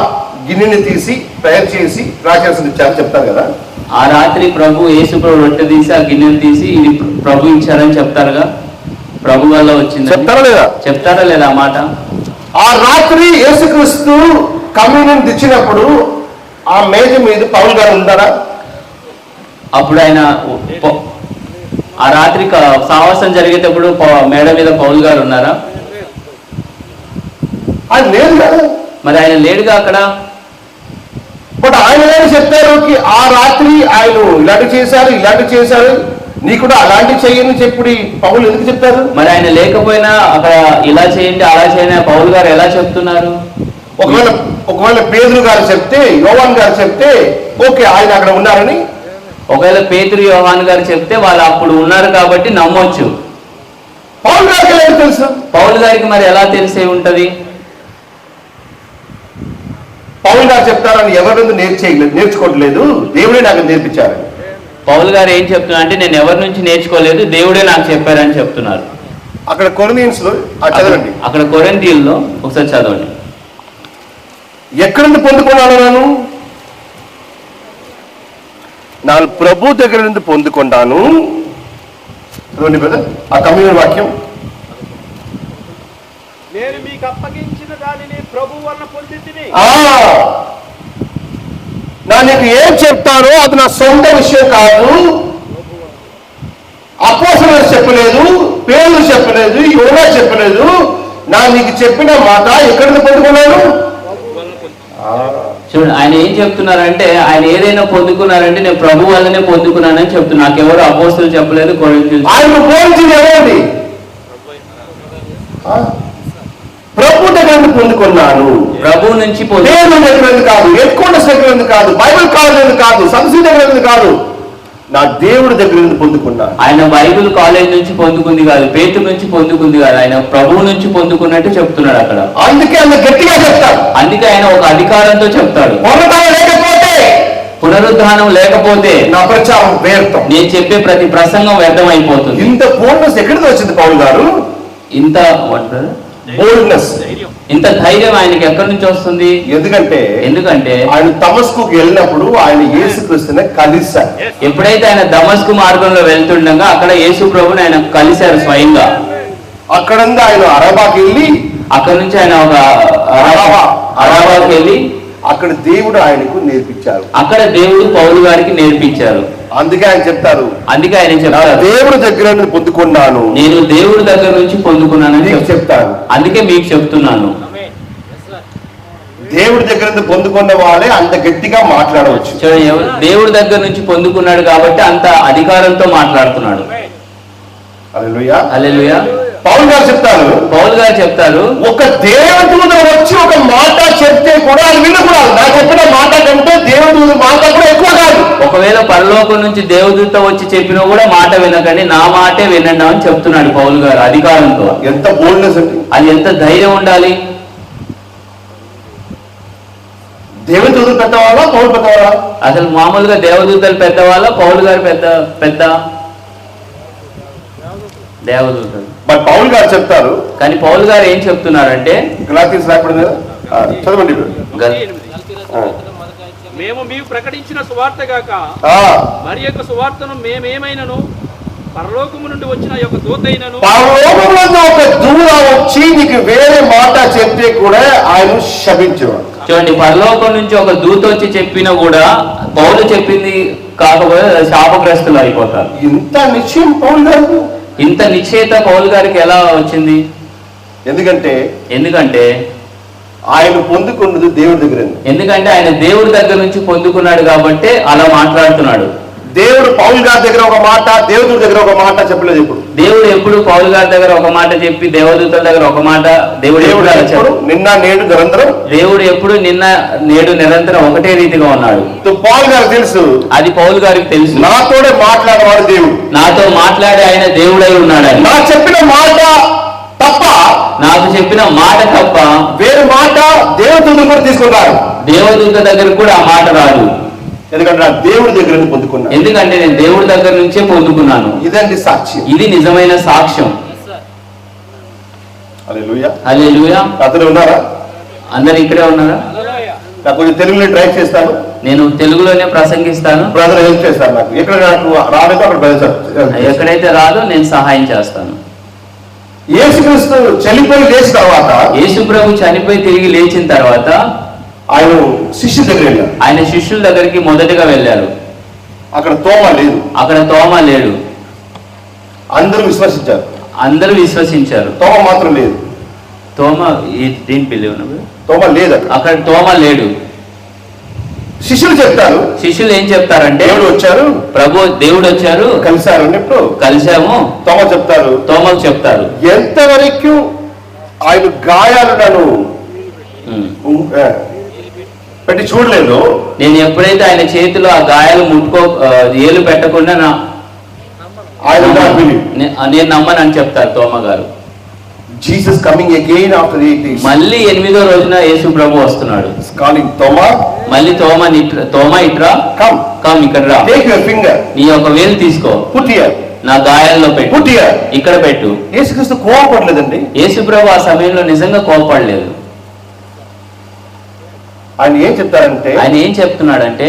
గిన్నెని తీసి ప్రేయర్ చేసి ద్రాక్షరసం ఇచ్చారని చెప్తారు కదా. ఆ రాత్రి ప్రభు యేసు ప్రభు రొట్టె తీసి ఆ గిన్నెను తీసి ఇది ప్రభు ఇచ్చారని చెప్తారుగా. ప్రభు వల్ల వచ్చింది చెప్తారా లేదా ఆ మాట? ఆ రాత్రి యేసుక్రీస్తు కమ్యూనియన్ తెచ్చినప్పుడు ఆ మేజ మీద పౌలు గారు ఉన్నారా? అప్పుడు ఆయన ఆ రాత్రి సావాసం జరిగేటప్పుడు మేడ మీద పౌలు గారు ఉన్నారా? ఆయన లేదు కదా. మరి ఆయన లేడుగా అక్కడ. బట్ ఆయన ఏం చెప్తారు? ఆ రాత్రి ఆయన ఇలాంటి చేశారు, నీ కూడా అలాంటి చెయ్యని చెప్పి పౌలు ఎందుకు చెప్తారు? మరి ఆయన లేకపోయినా అక్కడ ఇలా చేయండి అలా చేయండి పౌలు గారు ఎలా చెప్తున్నారు? ఒకవేళ పేతురు గారు చెప్తే, యోహాన్ గారు చెప్తే ఓకే, ఆయన అక్కడ ఉన్నారని. ఒకవేళ పేతురు యోహాన్ గారు చెప్తే వాళ్ళు అప్పుడు ఉన్నారు కాబట్టి నమ్మొచ్చు. పౌలు గారికి ఎలా తెలుసు? పౌలు గారికి మరి ఎలా తెలిసే ఉంటది? పౌలు గారు చెప్తారని ఎవరి నేర్చుకోవట్లేదు, దేవుడే నాకు నేర్పించారు. పౌలు గారు ఏం చెప్తున్నా అంటే నేను ఎవరి నుంచి నేర్చుకోలేదు, దేవుడే నాకు చెప్పారని చెప్తున్నారు. అక్కడ కొరింథీయుల్లో చదవండి. అక్కడ కొరింథీయుల్లో ఒకసారి చదవండి. ఎక్కడి నుండి పొందుకున్నాను? నేను ప్రభు దగ్గర నుండి పొందుకున్నాను. ఆ కమ్యూనియన్ వాక్యం, నేను మీకు అప్పగించిన దానిని ప్రభు వలన పొందితిని. నీకు ఏం చెప్తానో అది నా సొంత విషయం కాదు. అపోస్తలులు చెప్పలేదు, పేర్లు చెప్పలేదు, యోనా చెప్పలేదు. నీకు చెప్పిన మాట ఎక్కడి నుండి పొందుకున్నాను? చూడండి, ఆయన ఏం చెప్తున్నారంటే ఆయన ఏదైనా పొందుకున్నారంటే నేను ప్రభు వల్లనే పొందుకున్నానని చెప్తున్నా. నాకెవరు అపోస్తలులు చెప్పలేదు, కొరింథీయులు. ఆయన పోల్చింది ఎవరిది? ప్రభు దగ్గర నుండి పొందుకున్నాను. ప్రభు నుంచి దగ్గర కాదు, ఎత్తుకొండ దగ్గర కాదు, బైబిల్ కాలేజ్ కాదు, సంస్థ దగ్గర కాదు, నా దేవుడి దగ్గర నుండి పొందుకున్నాను. ఆయన బైబిల్ కాలేజ్ నుంచి పొందుకుంది కాదు, పేతురు నుంచి పొందుకుంది కాదు, ఆయన ప్రభువు నుంచి పొందుకున్నట్టు చెప్తున్నాడు అక్కడ. అందుకే ఆయన గట్టిగా చెప్తాడు. అందుకే ఆయన ఒక అధికారంతో చెప్తాడు. పునరుద్ధానం లేకపోతే నా ప్రచారం వ్యర్థం, నేను చెప్పే ప్రతి ప్రసంగం వ్యర్థం అయిపోతుంది. ఇంత బోల్డ్నెస్ ఎక్కడికి వచ్చింది పౌలు గారు? ఇంత బోల్డ్నెస్, ఇంత ధైర్యం ఆయనకి ఎక్కడి నుంచి వస్తుంది? ఎందుకంటే ఆయన దమస్కుకు వెళ్ళినప్పుడు ఆయన యేసుక్రీస్తుని కలిశారు. ఎప్పుడైతే ఆయన దమస్కు మార్గంలో వెళ్తుండగా అక్కడ యేసు ప్రభుని ఆయన కలిశారు స్వయంగా. అక్కడ ఆయన అరబాకి వెళ్ళి, అక్కడ నుంచి ఆయన ఒక అరాబాకి వెళ్ళి అక్కడ దేవుడు ఆయనకు నేర్పించారు. అక్కడ దేవుడు పౌలు గారికి నేర్పించారు. అందుకే ఆయన చెప్తారు, దేవుడి దగ్గర నుంచి పొందుకున్నాను, నేను దేవుడి దగ్గర నుంచి పొందుకున్నానని చెప్తాను. అందుకే మీకు చెప్తున్నాను. దేవుడి దగ్గర నుంచి పొందుకున్న వాళ్ళే అంత గట్టిగా మాట్లాడవచ్చు. దేవుడి దగ్గర నుంచి పొందుకున్నాడు కాబట్టి అంత అధికారంతో మాట్లాడుతున్నాడు. హల్లెలూయా, హల్లెలూయా. పౌలు గారు చెప్తారు, ఒక దేవదూత వచ్చి ఒక మాట చెప్తే కూడా అది వినకూడదు. నాకు చెప్పిన మాట కంటే దేవదూత మాట కూడా ఎక్కువ కాదు. ఒకవేళ పరలోకం నుంచి దేవదూత వచ్చి చెప్పినా కూడా మాట వినకండి, నా మాటే వినండి అని చెప్తున్నాడు పౌలు గారు అధికారంతో. ఎంత బోల్డ్నెస్ అండి! అది ఎంత ధైర్యం ఉండాలి! దేవదూతలు పెద్దవాళ్ళ, పౌలు పెద్దవాళ్ళ? అసలు మామూలుగా దేవదూతలు పెద్దవాళ్ళ, పౌలు గారు పెద్ద దేవదూతలు. బట్ పౌలు గారు చెప్తారు. కానీ పౌలు గారు ఏం చెప్తున్నారంటే, చదవండి. మేము మీకు ప్రకటించిన సువార్త గాక మరి యొక్క సువార్తను మేమేమైనను పరలోకము నుండి వచ్చిన యొక్క దూత అయినను, పరలోకములో ఒక దూత వచ్చి నీకు వేరే మాట చెప్తే కూడా ఆయన శపించేవాడు. చూడండి, పరలోకం నుంచి ఒక దూత వచ్చి చెప్పినా కూడా పౌలు చెప్పింది కాకపోతే శాపగ్రస్తులు అయిపోతారు. ఇంత నిశ్చయం పౌలు గారు, ఇంత నిశ్చయిత పౌలు గారికి ఎలా వచ్చింది? ఎందుకంటే ఆయన పొందుకున్నది దేవుడి దగ్గర. ఎందుకంటే ఆయన దేవుడి దగ్గర నుంచి పొందుకున్నాడు కాబట్టి అలా మాట్లాడుతున్నాడు. దేవుడు పౌలు గారి దగ్గర ఒక మాట, దేవదూత దగ్గర ఒక మాట చెప్పలేదు. ఇప్పుడు దేవుడు ఎప్పుడు పౌలు గారి దగ్గర ఒక మాట చెప్పి దేవదూతల దగ్గర ఒక మాట దేవుడు ఎప్పుడు నిన్న నేడు నిరంతరం, దేవుడు ఎప్పుడు నిన్న నేడు నిరంతరం ఒకటే రీతిగా ఉన్నాడు. పౌలు గారికి తెలుసు, అది పౌలు గారికి తెలుసు. నాతోనే మాట్లాడేవాడు దేవుడు, నాతో మాట్లాడే ఆయన దేవుడై ఉన్నాడు. నా చెప్పిన మాట తప్ప, నాకు చెప్పిన మాట తప్ప వేరే మాట దేవదూత కూడా తీసుకున్నారు. దేవదూత దగ్గర కూడా ఆ మాట రాదు. ఎందుకంటే నా దేవుడి దగ్గర నుంచి పొందుకున్నాను. ఎందుకంటే నేను దేవుడి దగ్గర నుంచే పొందుకున్నాను. ఇదండి సాక్ష్యం, ఇది నిజమైన సాక్ష్యం. హల్లెలూయా, హల్లెలూయా. అతను ఉన్నారా? అందరు ఇక్కడే ఉన్నారా? నాకు కొంచెం తెలుగులో ట్రై చేస్తాను, నేను తెలుగులోనే ప్రసంగిస్తాను. బ్రదర్ హెల్ప్ చేస్తాను. నాకు ఎక్కడ నాకు రాలేదో అక్కడ బ్రదర్ ఎక్కడైతే రాదో నేను సహాయం చేస్తాను. యేసుక్రీస్తు చనిపోయి లేచిన తర్వాత, యేసు ప్రభు చనిపోయి తిరిగి లేచిన తర్వాత ఆయన శిష్యుల దగ్గర వెళ్ళారు. ఆయన శిష్యుల దగ్గరికి మొదటగా వెళ్ళారు. అక్కడ తోమ లేదు, అక్కడ తోమ లేడు. అందరూ విశ్వసించారు, అందరూ విశ్వసించారు. తోమ మాత్రం లేదు. తోమ దీని పిల్లలు తోమ లేదు, అక్కడ తోమ లేడు. శిష్యులు చెప్తారు. శిష్యులు ఏం చెప్తారంటే దేవుడు వచ్చారు, దేవుడు వచ్చారు, కలిశారు అన్నప్పుడు కలిసాము. తోమ చెప్తారు, తోమకు చెప్తారు, ఎంతవరకు ఆయన గాయాలు నన్ను పెట్టి చూడలేదు, నేను ఎప్పుడైతే ఆయన చేతిలో ఆ గాయాలు ఏలు పెట్టకుండా నేను నమ్మనని చెప్తారు తోమ గారు. Jesus coming again after 8 days. మళ్ళీ 8వ రోజున యేసు ప్రభు వస్తున్నాడు. కాలింగ్ తోమా, మళ్ళీ తోమా ఇట్రా, కమ్ కమ్ ఇక్కడ రా, టేక్ యువర్ ఫింగర్, నీ ఒక వేలు తీసుకో, పుట్ హియర్, నా గాయాల్లో పెట్టు, పుట్ హియర్, ఇక్కడ పెట్టు. యేసుక్రీస్తు కోపపడలేదండి. యేసు ప్రభు ఆ సమయంలో నిజంగా కోపపడలేదు. ఆయన ఏం చెప్తారంటే, ఆయన ఏం చెప్తున్నాడంటే,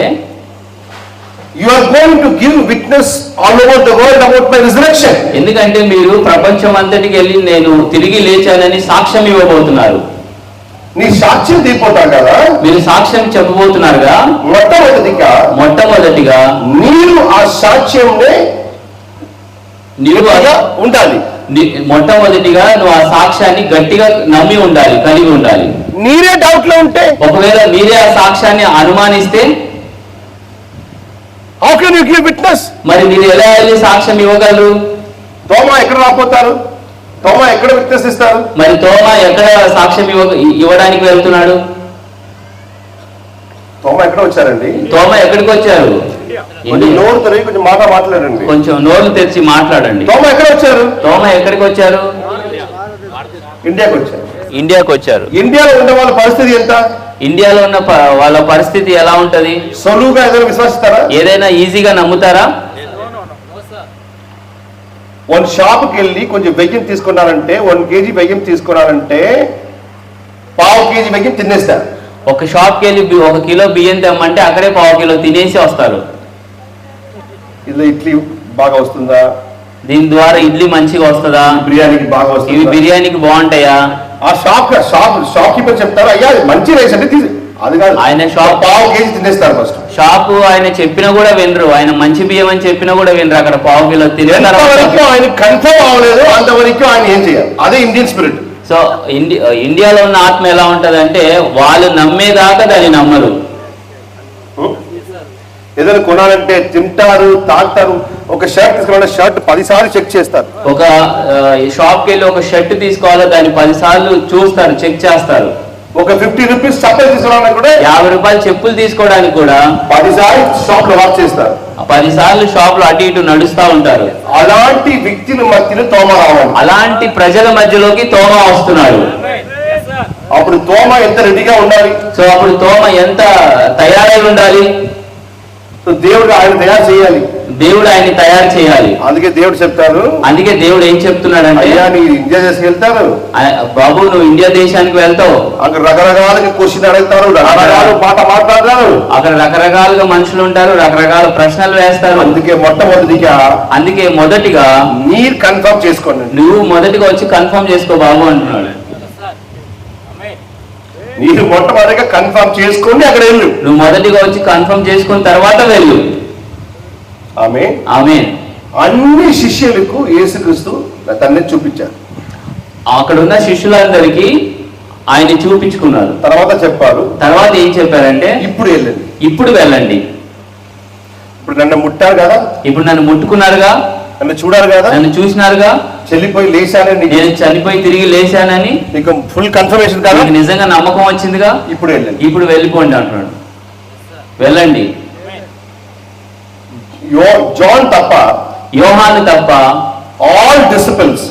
you are going to give witness all over the world about my resurrection. ఎందుకంటే మీరు ప్రపంచం అంతటికి వెళ్ళి నేను తిరిగి లేచానని సాక్ష్యం ఇవ్వబోతున్నారు. నీ సాక్ష్యం తీపోతావు కదా, మీరు సాక్ష్యం చెప్పబోతున్నారుగా. మొట్టమొదటిగా మీరు ఆ సాక్ష్యంనే ఉండాలి. మొట్టమొదటిగా నువ్వు ఆ సాక్ష్యాన్ని గట్టిగా నమ్మి ఉండాలి, కలిగి ఉండాలి. మీరే డౌట్ లో ఉంటే, ఒకవేళ మీరే ఆ సాక్ష్యాన్ని అనుమానిస్తే, how can you give witness? మరి మీరు ఎలా వెళ్ళి సాక్ష్యం ఇవ్వగలరు? తోమా ఎక్కడ రాపోతారు? తోమా ఎక్కడ విట్నెస్ ఇస్తారు? మరి తోమా ఎక్కడ సాక్ష్యం ఇవ్వడానికి వెళ్తున్నాడు? తోమా ఎక్కడ వచ్చారండి? తోమా ఎక్కడికి వచ్చారు? నోరు తెరిచి కొంచెం మాట్లాడండి, కొంచెం నోరు తెరిచి మాట్లాడండి. తోమా ఎక్కడ వచ్చారు? తోమా ఎక్కడికి వచ్చారు? ఇండియాకి వచ్చారు. ఇండియాకి వచ్చారు. ఇండియాలో ఉన్న వాళ్ళ పరిస్థితి ఎంత? ఇండియాలో ఉన్న వాళ్ళ పరిస్థితి ఎలా ఉంటది? సులువుగా ఏదైనా విశ్వసిస్తారా? ఏదైనా ఈజీగా నమ్ముతారా? వన్ షాప్కి వెళ్ళి కొంచెం బియ్యం తీసుకున్నారంటే, 1 kg బియ్యం తీసుకున్నారంటే 1/2 kg బియ్యం తినేస్తారు. ఒక షాప్కి వెళ్ళి 1 కిలో బియ్యం తెమ్మంటే అక్కడే 1/2 కిలో తినేసి వస్తారు. ఇలా ఇడ్లీ బాగా వస్తుందా? దీని ద్వారా ఇడ్లీ మంచిగా వస్తుందా? బిర్యానీకి బాగా వస్తుంది. ఇవి బిర్యానీకి బాగుంటాయా? ఆ షాప్ కీపర్ చెప్తారు, అయ్యా మంచి రైస్ అంటే అది కాదు, ఆయన షాప్ 1/2 kg తినేస్తారు. ఫస్ట్ షాప్ ఆయన చెప్పినా కూడా వినరు, ఆయన మంచి బియ్యం అని చెప్పినా కూడా వినరు. అక్కడ 1/2 కిలో ఎంతవరకు ఆయన కన్ఫర్మ్ అవ్వలేదు అంతవరకు ఆయన ఏం చేయాలి? అదే ఇండియన్ స్పిరిట్. సో ఇండియాలో ఉన్న ఆత్మ ఎలా ఉంటది అంటే, వాళ్ళు నమ్మేదాకా దాన్ని నమ్మరు. ఏదైనా కొనాలంటే తింటారు, తాగుతారు. ఒక షర్ట్ తీసుకోవాలంటే షర్ట్ 10 సార్లు చెక్ చేస్తారు. ఒక షాప్కి వెళ్ళి ఒక షర్ట్ తీసుకోవాలో దాన్ని 10 సార్లు చూస్తారు, చెక్ చేస్తారు. ఒక 50 రూపీస్ చప్పలు తీసుకోవడానికి కూడా, 50 రూపాయలు చెప్పులు తీసుకోవడానికి కూడా 10 సార్లు షాప్ లో వాక్ చేస్తారు. 10 సార్లు షాప్ లో అటు ఇటు నడుస్తూ ఉంటారు. అలాంటి వ్యక్తుల మధ్యలో తోమ రావాలి. అలాంటి ప్రజల మధ్యలోకి తోమ వస్తున్నాడు. అప్పుడు తోమ ఎంత రెడీగా ఉండాలి? సో అప్పుడు తోమ ఎంత తయారై ఉండాలి? దేవుడు ఆయన తయారు చేయాలి. దేవుడు ఆయన్ని తయారు చేయాలి. అందుకే దేవుడు చెప్తారు, అందుకే దేవుడు ఏం చెప్తున్నాడంటే, అయ్యా నీవు ఇండియా దేశం వెళ్తారు, బాబు నువ్వు ఇండియా దేశానికి వెళ్తావు, అక్కడ రకరకాలుగా క్వశ్చన్ అడుగుతారు, రకరకాల మాట మాట్లాడతారు, అక్కడ రకరకాలుగా మనుషులు ఉంటారు, రకరకాల ప్రశ్నలు వేస్తారు. అందుకే మొదటిగా మీరు కన్ఫర్మ్ చేసుకోండి. నువ్వు మొదటిగా వచ్చి కన్ఫర్మ్ చేసుకో బాబు అంటున్నాడు. మీరు మొట్టమొదటిగా కన్ఫర్మ్ చేసుకోండి, అక్కడ వెళ్ళు. నువ్వు మొదటిగా వచ్చి కన్ఫర్మ్ చేసుకున్న తర్వాత వెళ్ళు. ఆమేన్. అన్ని శిష్యులకు యేసుక్రీస్తు తన్నే చూపించారు. అక్కడ ఉన్న శిష్యులందరికీ ఆయన చూపించుకున్నారు. తర్వాత చెప్పారు, తర్వాత ఏం చెప్పారంటే, ఇప్పుడు వెళ్ళండి, ఇప్పుడు వెళ్ళండి. ఇప్పుడు నన్ను ముట్టారు కదా, ఇప్పుడు నన్ను ముట్టుకున్నారుగా, నన్ను చూడారు కదా, నన్ను చూసినారుగా, చెల్లిపోయి లేచానని, నేను చనిపోయి తిరిగి లేచానని నీకు ఫుల్ కన్ఫర్మేషన్ కదా, మీకు నిజంగా నమ్మకం వచ్చిందిగా, ఇప్పుడు వెళ్ళండి. ఇప్పుడు వెళ్ళిపోండి అంటున్నాడు. వెళ్ళండి. జాన్ తప్ప, యోహాను తప్ప ఆల్ డిసిపుల్స్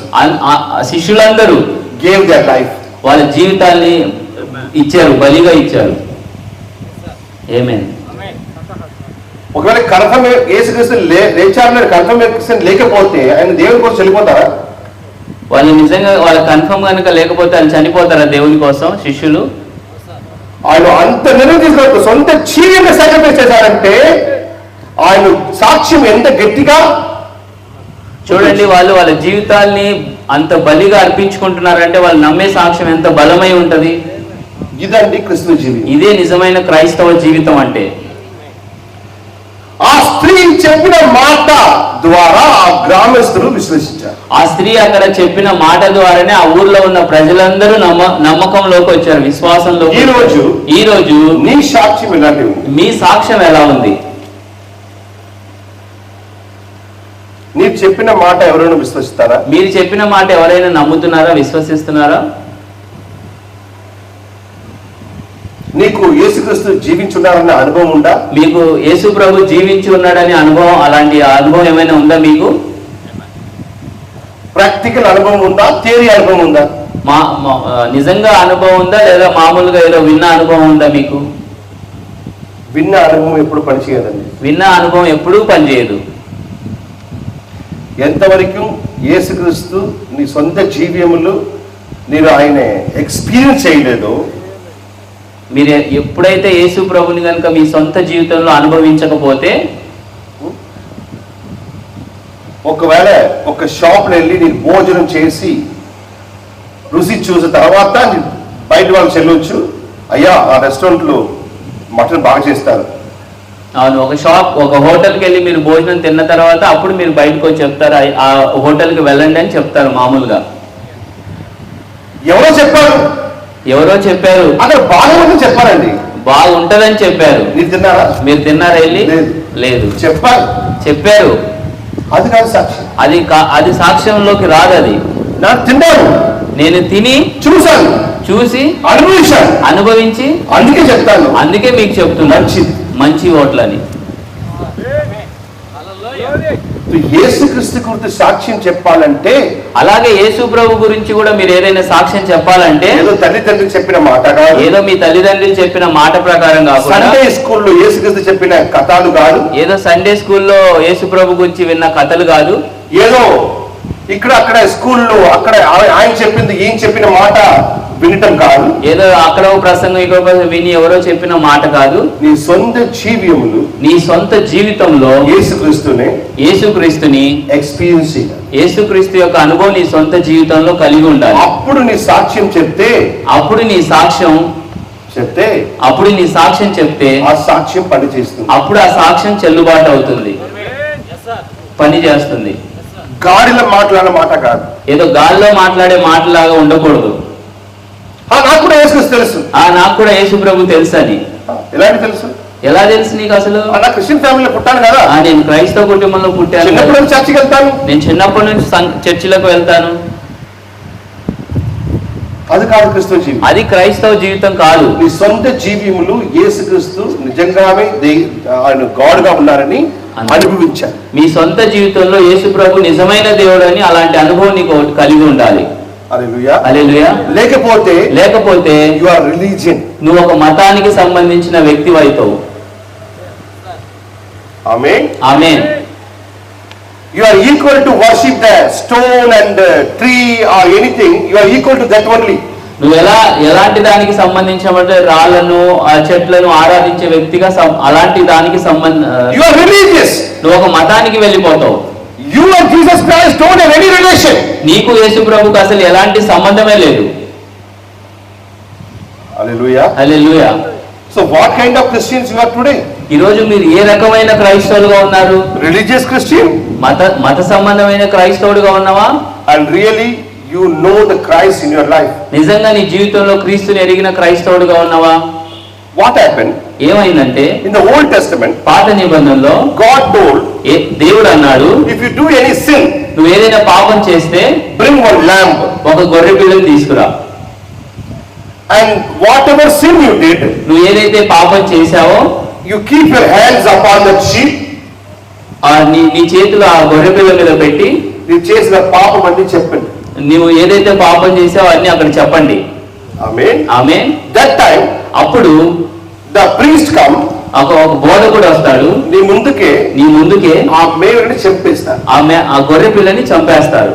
శిష్యులందరూ గేవ్ దేర్ లైఫ్, వాళ్ళ జీవితాల్ని ఇచ్చారు, బలిగా ఇచ్చారు. ఆమేన్. ఒకవేళ కన్ఫర్మ్ యేసుక్రీస్తు లేచారని కన్ఫర్మేషన్ లేకపోతే ఆయన దేవుని కోసం చనిపోతారా? వాళ్ళు నిజంగా వాళ్ళ కన్ఫర్మ్ కనుక లేకపోతే వాళ్ళు చనిపోతారా దేవుని కోసం? శిష్యులు ఆయన అంత నిర్ణయం తీసుకున్నట్టు సొంత జీవితాన్ని సాక్రిఫైస్ చేశారంటే ఆయన సాక్ష్యం ఎంత గట్టిగా చూడండి. వాళ్ళు వాళ్ళ జీవితాల్ని అంత బలిగా అర్పించుకుంటున్నారంటే వాళ్ళు నమ్మే సాక్ష్యం ఎంత బలమై ఉంటది. ఇదండి క్రిస్తు జీవితం. ఇదే నిజమైన క్రైస్తవ జీవితం అంటే. ఆ స్త్రీ చెప్పిన మాట ద్వారా ఆ గ్రామస్తులు విశ్వసించారు. ఆ స్త్రీ అక్కడ చెప్పిన మాట ద్వారానే ఆ ఊర్లో ఉన్న ప్రజలందరూ నమ్మకంలోకి వచ్చారు, విశ్వాసంలో. ఈ రోజు నీ సాక్ష్యం ఎలాంటివి? మీ సాక్ష్యం ఎలా ఉంది? నీకు చెప్పిన మాట ఎవరైనా విశ్వసిస్తారా? మీరు చెప్పిన మాట ఎవరైనా నమ్ముతున్నారా, విశ్వసిస్తున్నారా? నీకు యేసుక్రీస్తు జీవించున్నారన్న అనుభవం ఉందా? మీకు యేసు ప్రభు జీవించి ఉన్నాడని అనుభవం, అలాంటి అనుభవం ఏమైనా ఉందా మీకు? ప్రాక్టికల్ అనుభవం ఉందా? థియరీ అనుభవం ఉందా? నిజంగా అనుభవం ఉందా, లేదా మామూలుగా ఏదో విన్న అనుభవం ఉందా మీకు? విన్న అనుభవం ఎప్పుడు పనిచేయదండి. విన్న అనుభవం ఎప్పుడూ పనిచేయదు. ఎంతవరకు యేసుక్రీస్తు నీ సొంత జీవియములు మీరు ఆయన ఎక్స్పీరియన్స్ చేయలేదో, మీరు ఎప్పుడైతే యేసు ప్రభుని కనుక మీ సొంత జీవితంలో అనుభవించకపోతే, ఒకవేళ ఒక షాప్లో వెళ్ళి నీకు భోజనం చేసి రుచి చూసిన తర్వాత బయట వాళ్ళు చెల్లొచ్చు, అయ్యా ఆ రెస్టారెంట్లో మటన్ బాగా చేస్తారు. అవును, ఒక హోటల్కి వెళ్ళి మీరు భోజనం తిన్న తర్వాత అప్పుడు మీరు బయటకు వచ్చి చెప్తారు, ఆ హోటల్కి వెళ్ళండి అని చెప్తారు. మామూలుగా ఎవరో చెప్పారు అక్కడ బాగుందని చెప్పారండి, బాగుంటదని చెప్పారు. మీరు తిన్నారా? మీరు తిన్నారా వెళ్ళి? లేదు. చెప్పారు. అది కాదు సాక్ష్యం. అది సాక్ష్యంలోకి రాదు. అది నాకు తిన్నాను, నేను తిని చూశాను, చూసి అనుభవించి అందుకే మీకు చెప్తున్నా మంచి ఓట్లని. యేసుక్రీస్తు గురించి సాక్ష్యం చెప్పాలంటే, అలాగే యేసు ప్రభు గురించి కూడా మీరు ఏదైనా సాక్ష్యం చెప్పాలంటే ఏదో తల్లిదండ్రులు చెప్పిన మాట కాదు, ఏదో మీ తల్లిదండ్రులు చెప్పిన మాట ప్రకారం కాకుండా, సండే స్కూల్లో యేసుక్రీస్తు చెప్పిన కథలు కాదు, ఏదో సండే స్కూల్లో యేసు ప్రభు గురించి విన్న కథలు కాదు, ఏదో ఇక్కడ అక్కడ స్కూల్లో అక్కడ ఆయన చెప్పింది ఈయన చెప్పిన మాట వినటం కాదు, ఏదో అక్కడ ప్రసంగం ఇక్కడ విని ఎవరో చెప్పిన మాట కాదు. నీ సొంత జీవియములు, నీ సొంత జీవితంలో యేసుక్రీస్తుని ఎక్స్పీరియన్స్ చేయాలి. యేసుక్రీస్తు యొక్క అనుభవం నీ సొంత జీవితంలో కలిగి ఉండాలి. అప్పుడు నీ సాక్ష్యం చెప్తే ఆ సాక్ష్యం పనిచేస్తుంది. అప్పుడు ఆ సాక్ష్యం చెల్లుబాటు అవుతుంది, పని చేస్తుంది. గాడిలో మాట్లాడే మాట కాదు, ఏదో గాలిలో మాట్లాడే మాటలాగా ఉండకూడదు. నాకు కూడా యేసుక్రీస్తు తెలుసు, నాకు కూడా యేసు ప్రభు తెలుసు అని. ఎలాంటి తెలుసు? ఎలా తెలుసు నీకు అసలు? నా క్రిస్టియన్ ఫ్యామిలీలో పుట్టాను కదా, నేను క్రైస్తవ కుటుంబంలో పుట్టాను. చిన్నప్పటి నుంచి చర్చికి వెళ్తాను, నేను చిన్నప్పటి నుంచి చర్చిలకు వెళ్తాను. అది కాదు క్రిస్తవ జీవితం, అది క్రైస్తవ జీవితం కాదు. నీ సొంత జీవియములు యేసుక్రీస్తు నిజంగానే ఆయన గాడ్ గా ఉన్నారని అనుభవించారు. మీ సొంత జీవితంలో యేసు ప్రభు నిజమైన దేవుడు అని అలాంటి అనుభవం నీకు కలిగి ఉండాలి. హల్లెలూయా. లేకపోతే యు ఆర్ రిలీజియన్, నువ్వు ఒక మతానికి సంబంధించిన వ్యక్తి అవుతావు. ఆమేన్. ఆమేన్. You are equal to worship the stone and tree or anything. You are equal to that only. నువ్వు ఎలాంటి దానికి సంబంధించిన రాళ్లను ఆ చెట్లను ఆరాధించే వ్యక్తిగా అలాంటి దానికి You are religious. నువ్వు ఒక మతానికి వెళ్ళిపోతావు. You and Jesus Christ don't have any relation. నీకు యేసు ప్రభువుకు అసలు ఎలాంటి సంబంధమే లేదు. Hallelujah. Hallelujah. So what kind of Christians you are today? ఈ రోజు మీరు ఏ రకమైన క్రైస్తవులుగా ఉన్నారు? Religious Christian? మత సంబంధమైన క్రైస్తవుడిగా ఉన్నావా? And really you know the Christ in your life? నిజంగా నీ జీవితంలో క్రీస్తుని ఎరిగిన క్రైస్తవుడిగా ఉన్నావా? What happened? ఏమైందంటే In the Old Testament, పాత నిబంధనలో God told, దేవుడు అన్నాడు, if you do any sin, నువ్వు ఏదైనా పాపం చేస్తే bring one lamb. ఒక గొర్రె పిల్లని తీసుకురా. And whatever sin you did, నువ్వు ఏదైతే పాపం చేశావో you keep your hands upon that sheep. నీ చేతులు ఆ గొర్రె పిల్ల మీద పెట్టి You చేసిన పాపం అన్ని చెప్పండి. నువ్వు ఏదైతే పాపం చేసావో అన్ని అక్కడ చెప్పండి. Amen. ఆమేన్. That time, అప్పుడు the priest come. ఒక బోధకుడు వస్తాడు, నీ ముందుకే ఆ మేలుని చంపేస్తారు. ఆ గొర్రె పిల్లని చంపేస్తారు.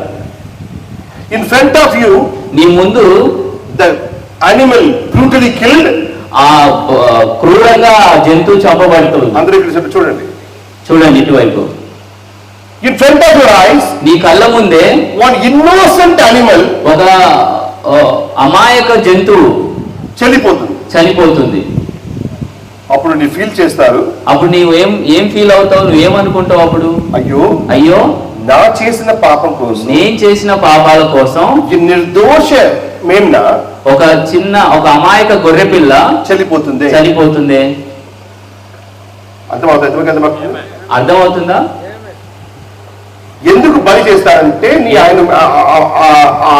In front of you, నీ ముందు the animal brutally killed. ఆ క్రూరంగా జంతువు చంపబడుతుంది. అందరూ ఇక్కడ చూడండి ఇటువైపు. In front of your eyes, నీ కళ్ళ ముందే one innocent animal, ఒక అమాయక జంతువు చనిపోతుంది. అప్పుడు నీ ఫీల్ చేస్తారు. అప్పుడు నీవు ఏం ఫీల్ అవుతావు? నువ్వేమనుకుంటావు అప్పుడు? అయ్యో నా చేసిన పాపం కోసం, నేను చేసిన పాపాల కోసం ఈ నిర్దోష మేమ్న ఒక అమాయక గొర్రె పిల్ల చనిపోతుంది. అర్థమవుతుందా? ఎందుకు బలి చేస్తారంటే నీ ఆయన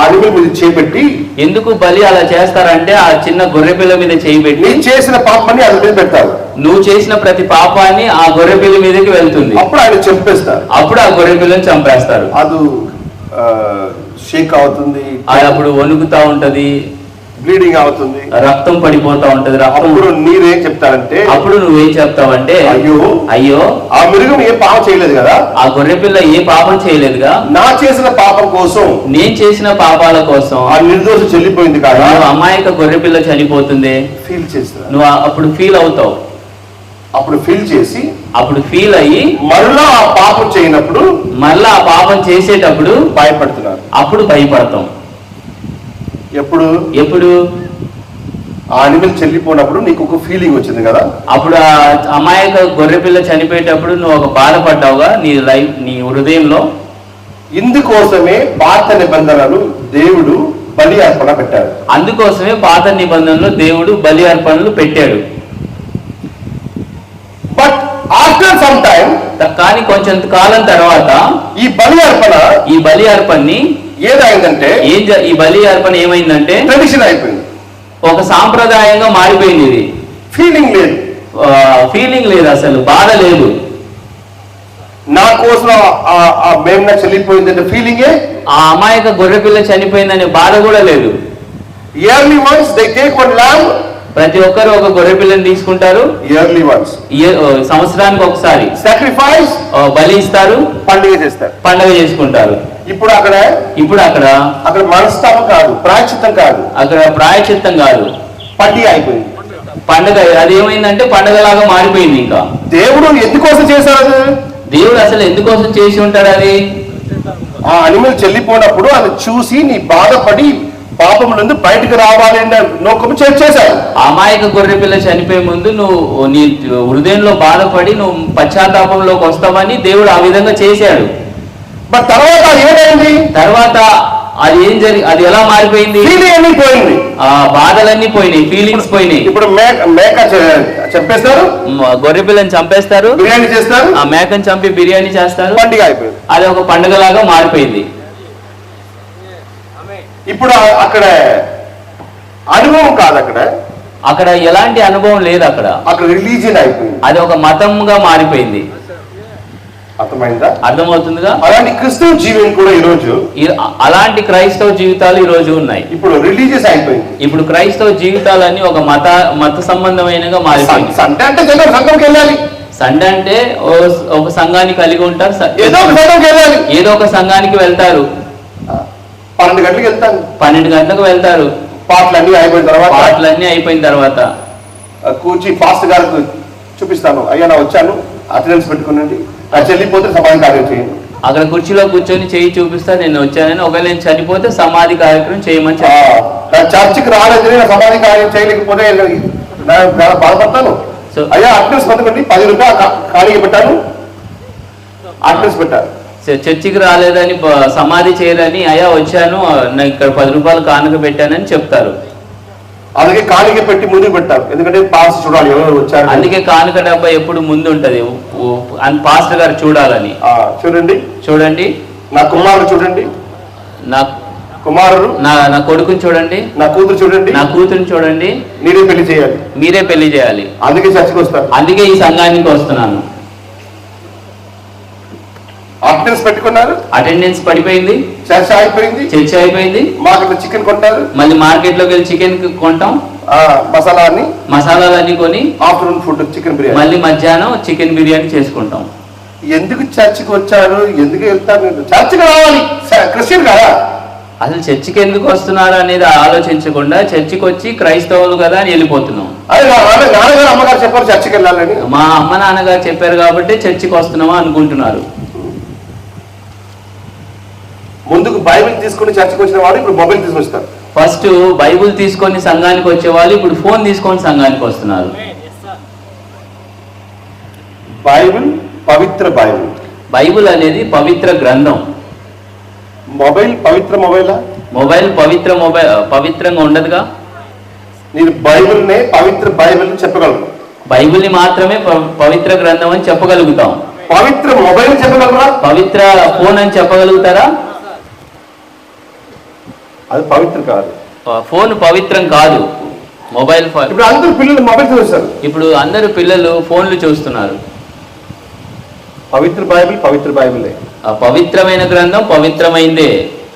అనిమల్ మీద చేపెట్టి, ఎందుకు బలి అలా చేస్తారంటే ఆ చిన్న గొర్రె పిల్ల మీద చేపెట్టి నీ చేసిన పాపాన్ని అది మీద పెడతారు. నువ్వు చేసిన ప్రతి పాపాన్ని ఆ గొర్రె పిల్ల మీదకి వెళ్తుంది. అప్పుడు ఆయన చంపేస్తారు. అప్పుడు ఆ గొర్రె పిల్లని చంపేస్తారు. అది షేక్ అవుతుంది, అది అప్పుడు వణుకుతా ఉంటది, బ్లీడింగ్ అవుతుంది, రక్తం పడిపోతా ఉంటది. అప్పుడు నీరేం చెప్తారంటే, అప్పుడు నువ్వేం చెప్తావంటే, అయ్యో ఆ మృగం ఏ పాపం చేయలేదు కదా, ఆ గొర్రె పిల్ల ఏ పాపం చేయలేదుగా, నా చేసిన పాపం కోసం, నేను చేసిన పాపాల కోసం ఆ నిర్దోషం చెల్లిపోయింది కదా, అమాయక గొర్రె పిల్ల చనిపోతుంది. ఫీల్ చేస్తా. నువ్వు అప్పుడు ఫీల్ అవుతావు. అప్పుడు ఫీల్ అయ్యి మరలా ఆ పాపం చేయనప్పుడు, మరలా ఆ పాపం చేసేటప్పుడు భయపడుతున్నారు. అప్పుడు భయపడతాం. ఎప్పుడు ఆ అనిమల్ చెల్లిపోయినప్పుడు నీకు ఒక ఫీలింగ్ వచ్చింది కదా, అప్పుడు ఆ అమాయక గొర్రె పిల్ల చనిపోయేటప్పుడు నువ్వు ఒక బాధపడ్డావుగా నీ హృదయంలో. ఇందుకోసమే పాత నిబంధనలు దేవుడు బలి అర్పణ పెట్టాడు. అందుకోసమే పాత నిబంధనలు దేవుడు బలి అర్పణలు పెట్టాడు. బట్ ఆఫ్టర్ సమ్ టైం, కానీ కొంచెం కాలం తర్వాత ఈ బలి అర్పణని ఏదైందంటే, ఈ బలి అర్పణ ఏమైందంటే ట్రెడిషన్ అయిపోయింది, ఒక సాంప్రదాయంగా మారిపోయింది. ఇది ఫీలింగ్ లేదు, అసలు బాధ లేదు. నా కోసం మేము చెల్లిపోయిందంటే ఫీలింగే, ఆ అమాయక గొర్రె పిల్ల చనిపోయిందనే బాధ కూడా లేదు. Yearly once they take one lamb. ప్రతి ఒక్కరు ఒక గొర్రె పిల్లని తీసుకుంటారు. ఇయర్లీ వన్స్, సంవత్సరానికి ఒకసారి సాక్రిఫైస్, బలి ఇస్తారు, పండుగ చేసుకుంటారు. ఇప్పుడు అక్కడ మనస్తాపం కాదు, ప్రాయశ్చిత్తం కాదు, అక్కడ ప్రాయశ్చిత్తం కాదు, పండుగ అయిపోయింది. పండుగ అది ఏమైందంటే పండుగలాగా మారిపోయింది. ఇంకా దేవుడు ఎందుకోసం చేశాడు? దేవుడు అసలు ఎందుకోసం చేసి ఉంటాడు? అది ఆ అనిమల్ చెల్లిపోయినప్పుడు అది చూసి నీ బాధపడి పాపం నుండి బయటకు రావాలి నోకము చేశాడు. అమాయక గొర్రె పిల్ల చనిపోయే ముందు నువ్వు నీ హృదయంలో బాధపడి నువ్వు పశ్చాత్తాపంలోకి వస్తావని దేవుడు ఆ విధంగా చేశాడు. బట్ తర్వాత ఏమైంది? తర్వాత అది ఎలా మారిపోయింది? పోయింది, ఆ బాధలన్నీ పోయినాయి, ఫీలింగ్స్ పోయినాయి. ఇప్పుడు మేక చంపేస్తారు, గొర్రె పిల్లని చంపేస్తారు, బిర్యానీ చేస్తారు, ఆ మేకని చంపి బిర్యానీ చేస్తారు, పండుగ అయిపోయింది. అది ఒక పండుగలాగా మారిపోయింది. ఇప్పుడు అక్కడ అనుభవం కాదు, అక్కడ ఎలాంటి అనుభవం లేదు. అక్కడ రిలీజియన్ అయిపోయింది, అది ఒక మతంగా మారిపోయింది. అర్థమవుతుందిగా? అలాంటి క్రిస్తవ జీవితం కూడా అలాంటి క్రైస్తవ జీవితాలు ఈ రోజు ఉన్నాయి. ఇప్పుడు రిలీజియస్ అయిపోయింది. ఇప్పుడు క్రైస్తవ జీవితాలన్నీ ఒక మత సంబంధమైనగా మారిపోయింది. సండే అంటే సంఘంకి వెళ్ళాలి, సండే అంటే ఒక సంఘాన్ని కలిగి ఉంటారు, ఏదో ఒక సంఘానికి వెళ్తారు, 12 గంటలకు వెళ్తారు, 12 గంటలకు వెళ్తారు. పాటలన్నీ అయిపోయిన తర్వాత కూర్చి పాస్ట్ గారికి చూపిస్తాను, అయ్యా నా వచ్చాను, అటెండెన్స్ పెట్టుకునండి, చెల్లిపోతే సమాధి కార్యం చేయండి. అక్కడ కుర్చీలో కూర్చొని చేయి చూపిస్తా, నేను వచ్చానని. ఒకవేళ నేను చనిపోతే సమాధి కార్యక్రమం చేయమని చర్చికి రాలేదు, సమాధి కార్యం చేయలేకపోతే బాధపడతాను. అయ్యా అటెండెన్స్ పొందకండి, 10 రూపాయలు ఖాళీగా పెట్టాను, అటెండెన్స్ పెట్టారు. చర్చికి రాలేదని, సమాధి చేయలేని, అయ్యా వచ్చాను, నాకు ఇక్కడ 10 రూపాయలు కానుక పెట్టానని చెప్తారు. అందుకే కానుక పెట్టి ముందుకు పెట్టారు, ఎందుకంటే పాస్ చూడాలి ఎవరు వచ్చారు. అందుకే కానుక డబ్బా ఎప్పుడు ముందు ఉంటది, పాస్టర్ గారు చూడాలని. చూడండి చూడండి, నా కుమారుడు చూడండి, నా కుమారుడు, నా కొడుకుని చూడండి, నా కూతురు చూడండి, నా కూతురుని చూడండి. మీరే పెళ్లి చేయాలి, మీరే పెళ్లి చేయాలి. అందుకే చర్చకు వస్తారు, అందుకే ఈ సంఘానికి వస్తున్నాను. అటెండెన్స్ పెట్టుకున్నారు, అటెండెన్స్ పడిపోయింది, చర్చ అయిపోయింది, చర్చ అయిపోయింది. మార్కెట్ చికెన్ కొంటారు, మళ్ళీ మార్కెట్ లోకి వెళ్ళి చికెన్ కొంటాం, మసాలాలన్నీ కొని ఆఫ్టర్నూన్ ఫుడ్ చికెన్ బిర్యానీ, మళ్ళీ మధ్యాహ్నం చికెన్ బిర్యానీ చేసుకుంటాం. ఎందుకు చర్చికి వచ్చారు, ఎందుకు వెళ్తారు? చర్చికి రావాలి, క్రిస్టియన్ కదా. అసలు చర్చికి ఎందుకు వస్తున్నారు అనేది ఆలోచించకుండా చర్చికి వచ్చి క్రైస్తవులు కదా అని వెళ్ళిపోతున్నాం. అదే నాన్నగారు అమ్మగారు చెప్పారు చర్చికి వెళ్ళాలని, మా అమ్మ నాన్నగారు చెప్పారు కాబట్టి చర్చికి వస్తున్నామా అనుకుంటున్నారు. ముందుకు బైబిల్ తీసుకుని చర్చకు వచ్చిన వాడు ఇప్పుడు మొబైల్ తీసుకొని వస్తారు. ఫస్ట్ బైబిల్ తీసుకొని సంఘానికి వచ్చేవాళ్ళు ఇప్పుడు ఫోన్ తీసుకొని సంఘానికి వస్తున్నారు. బైబిల్ పవిత్ర బైబిల్, బైబిల్ అనేది పవిత్ర గ్రంథం. మొబైల్ పవిత్ర మొబైలా? మొబైల్ పవిత్రంగా ఉండదుగా. నేను బైబిల్నే పవిత్ర బైబిల్ చెప్పగలను, బైబిల్ని మాత్రమే పవిత్ర గ్రంథం అని చెప్పగలుగుతాం. పవిత్ర మొబైల్ చెప్పగలరా? పవిత్ర ఫోన్ అని చెప్పగలుగుతారా? అది పవిత్ర కాదు, ఫోన్ పవిత్రం కాదు. మొబైల్ ఇప్పుడు అందరూ పిల్లలు మొబైల్ చూస్తారు, ఇప్పుడు అందరూ పిల్లలు ఫోన్లు చూస్తున్నారు. పవిత్ర బైబిల్ పవిత్ర బైబిలే, పవిత్రమైన గ్రంథం పవిత్రమైందే.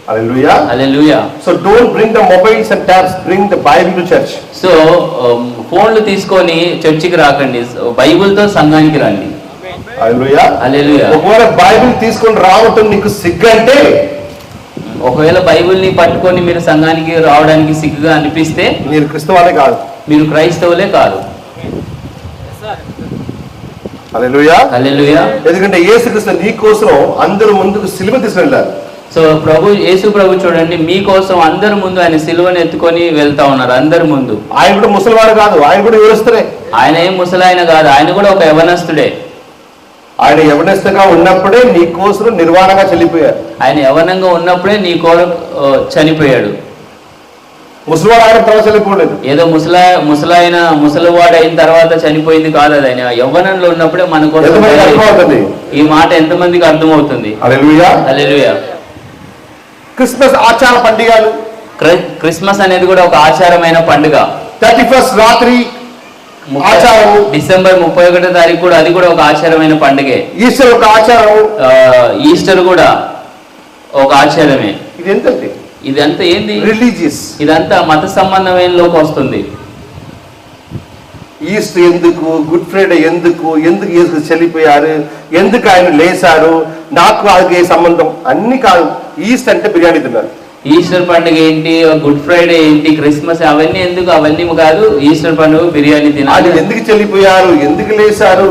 హల్లెలూయా హల్లెలూయా. So don't bring the mobiles and tabs, bring the Bible to church. So ఫోన్లు తీసుకొని చర్చికి రాకండి, బైబిల్తో సంఘానికి రండి. హల్లెలూయా హల్లెలూయా. ఒకవేళ బైబిల్ తీసుకొని రావటం నీకు సిగ్గంటే, ఒకవేళ బైబిల్ని పట్టుకొని మీరు సంఘానికి రావడానికి సిగ్గుగా అనిపిస్తే మీరు క్రైస్తవులే కాదు, మీరు క్రైస్తవులే కాదు. హల్లెలూయా హల్లెలూయా. ఎందుకంటే యేసుక్రీస్తు నీ కోసం అందరూ ముందుకు సిలువ తీసుకొని వెళ్ళారు. సో యేసు ప్రభు చూడండి, మీకోసం అందరి ముందు ఆయన సిలువను ఎత్తుకొని వెళ్తా ఉన్నారు. అందరి ముందు. ఆయన కూడా ముసలివాడు కాదు, ఆయన కూడా యవనస్తుడే. ఆయన ఏం ముసలాయన కాదు, ఆయన కూడా ఒక యవనస్తుడే. ఆయన యవనస్తుగా ఉన్నప్పుడే నీ కోసం నిర్వాణంగా చనిపోయారు. ఆయన యవనంగా ఉన్నప్పుడే నీ కొరకు చనిపోయాడు. ముసలివాడు ఆయన తర్వాత చనిపోలేదు, ఏదో ముసలివాడు అయిన తర్వాత చనిపోయింది కాదు. అది ఆయన యవ్వనంలో ఉన్నప్పుడే మన కోసం. ఈ మాట ఎంతమందికి అర్థమవుతుంది? హల్లెలూయా హల్లెలూయా. క్రిస్మస్ ఆచార పండుగలు, క్రిస్మస్ అనేది కూడా ఒక ఆచారమైన పండుగ. 31st రాత్రి ఆచారము, డిసెంబర్ 31వ తారీఖు కూడా అది కూడా ఒక ఆచారమైన పండుగే. ఈస్టర్ ఒక ఆచారం, ఈస్టర్ కూడా ఒక ఆచారమే. ఇది ఏంటంటే ఇదంతా ఏంది? రిలీజియస్. ఇదంతా మత సంబంధమైనలోకి వస్తుంది. ఈస్టర్ ఎందుకు, గుడ్ ఫ్రైడే ఎందుకు, ఎందుకు యేసు చనిపోయారు, ఎందుకు ఆయన లేచారు, నాకు అది సంబంధం అన్ని కాదు. ఈస్టర్ అంటే బిర్యానీ తిన్నారు. ఈస్టర్ పండుగ ఏంటి, గుడ్ ఫ్రైడే ఏంటి, క్రిస్మస్ అవన్నీ ఎందుకు? అవన్నీ కాదు. ఈస్టర్ పండుగ బిర్యానీ తినాలి. ఎందుకు చనిపోయారు, ఎందుకు లేచారు,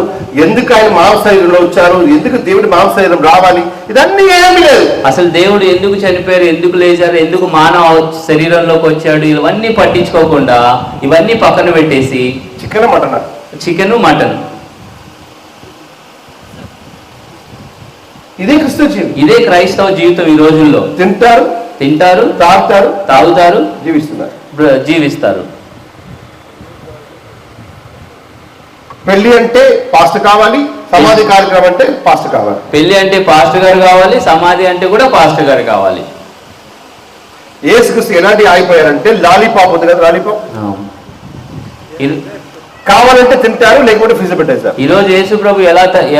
ఎందుకు ఆయన మానవ శరీరంలో వచ్చారు, ఎందుకు దేవుడి మానవ శరీరం రావాలి, ఇదన్నీ ఏమీ లేదు. అసలు దేవుడు ఎందుకు చనిపోయారు, ఎందుకు లేచారు, ఎందుకు మానవ శరీరంలోకి వచ్చాడు, ఇవన్నీ పట్టించుకోకుండా ఇవన్నీ పక్కన పెట్టేసి చికెన్ మటన్ ఇదే క్రిస్తవ జీవితం, ఇదే క్రైస్తవ జీవితం. ఈ రోజుల్లో తింటారు, తాగుతారు, జీవిస్తారు. పెళ్లి అంటే పాస్టర్ కావాలి, సమాధి కార్యక్రమం అంటే పాస్టర్ కావాలి. పెళ్లి అంటే పాస్టర్ గారు కావాలి, సమాధి అంటే కూడా పాస్టర్ గారు కావాలి. యేసుక్రీస్తు ఎలాంటి అయిపోయారంటే లాలీపాప్ ఉంది కదా, లాలీపాప్ కావాలంటే తింటారు, లేకపోతే ఫ్రిడ్జ్ పెట్టేస్తారు. ఈ రోజు యేసు ప్రభు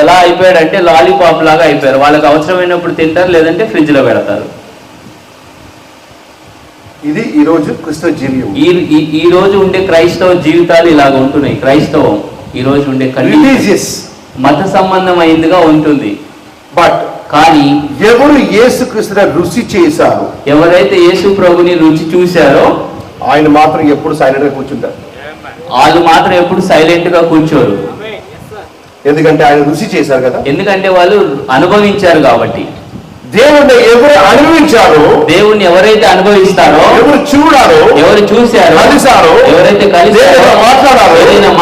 ఎలా అయిపోయాడంటే లాలీపాప్ లాగా అయిపోయారు. వాళ్ళకి అవసరమైనప్పుడు తింటారు, లేదంటే ఫ్రిడ్జ్ లో పెడతారు. ఇది ఈ రోజు క్రిస్తవ జీవితం. ఈ రోజు ఉండే క్రైస్తవ జీవితాలు ఇలాగ ఉంటున్నాయి. క్రైస్తవం ఈ రోజు ఉండే రిలీజియస్, మత సంబంధమైందిగా ఉంటుంది. బట్ కానీ ఎవరు యేసుక్రీస్తుని రుచి చేశారు, ఎవరైతే యేసు ప్రభుని రుచి చూశారో ఆయన మాత్రం ఎప్పుడు సైలెంట్ గా కూర్చుంటారు. వాళ్ళు మాత్రం ఎప్పుడు సైలెంట్ గా కూర్చోరు. ఎందుకంటే ఆయన రుచి చేశారు కదా, ఎందుకంటే వాళ్ళు అనుభవించారు కాబట్టి. దేవుణ్ణి ఎవరు అనుభవించారో, దేవుణ్ణి ఎవరైతే అనుభవిస్తారో, ఎవరు చూడారో, ఎవరు చూశారో, కలిసారో, ఎవరైతే కలిసారో, మాట్లాడారో, ఏదైనా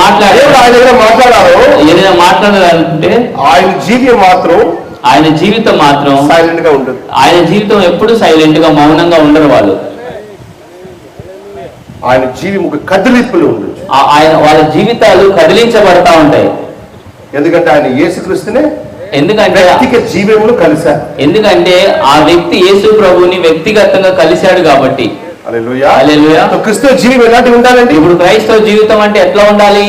మాట్లాడాలంటే ఆయన జీవితం మాత్రం సైలెంట్ గా ఉండదు. ఆయన జీవితం ఎప్పుడు సైలెంట్ గా మౌనంగా ఉండరు వాళ్ళు. ఆయన జీవిముఖ కదిలింపులు ఉండొచ్చు. ఆయన వాళ్ళ జీవితాలు కదిలించబడతా ఉంటాయి. ఎందుకంటే ఆయన యేసుక్రీస్తునే ఎందుకంటే వ్యక్తిగత జీవితంలో కలిశారు. ఎందుకంటే ఆ వ్యక్తి యేసు ప్రభువుని వ్యక్తిగతంగా కలిశాడు కాబట్టి. హల్లెలూయా. హల్లెలూయా. క్రిస్తవ జీవితం ఎలాంటి ఉండాలండి? ఇప్పుడు క్రైస్తవ జీవితం అంటే ఎట్లా ఉండాలి?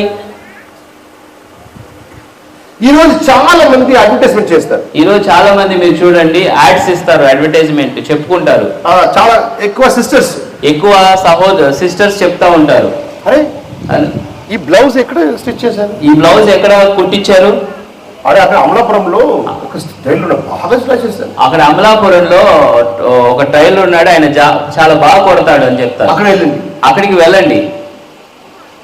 ఈ రోజు చాలా మంది అడ్వర్టైజ్మెంట్ చేస్తారు. ఈ రోజు చాలా మంది మీరు చూడండి యాడ్స్ ఇస్తారు, అడ్వర్టైజ్మెంట్ చెప్పుకుంటారు. చాలా ఎక్కువ సిస్టర్స్, ఎక్కువ సిస్టర్స్ చెప్తా ఉంటారు, అరే ఈ బ్లౌజ్ ఎక్కడ స్టిచ్ చేశారు, ఈ బ్లౌజ్ ఎక్కడ కుట్టించారు, అరే అక్కడ అమలాపురంలో ఒక టైలర్ బాగా స్టిచ్ చేస్తారు, అక్కడ అమలాపురంలో ఒక టైలర్ ఉన్నాడు, ఆయన చాలా బాగా కొడతాడు అని చెప్తారు. అక్కడ వెళ్ళండి, అక్కడికి వెళ్ళండి.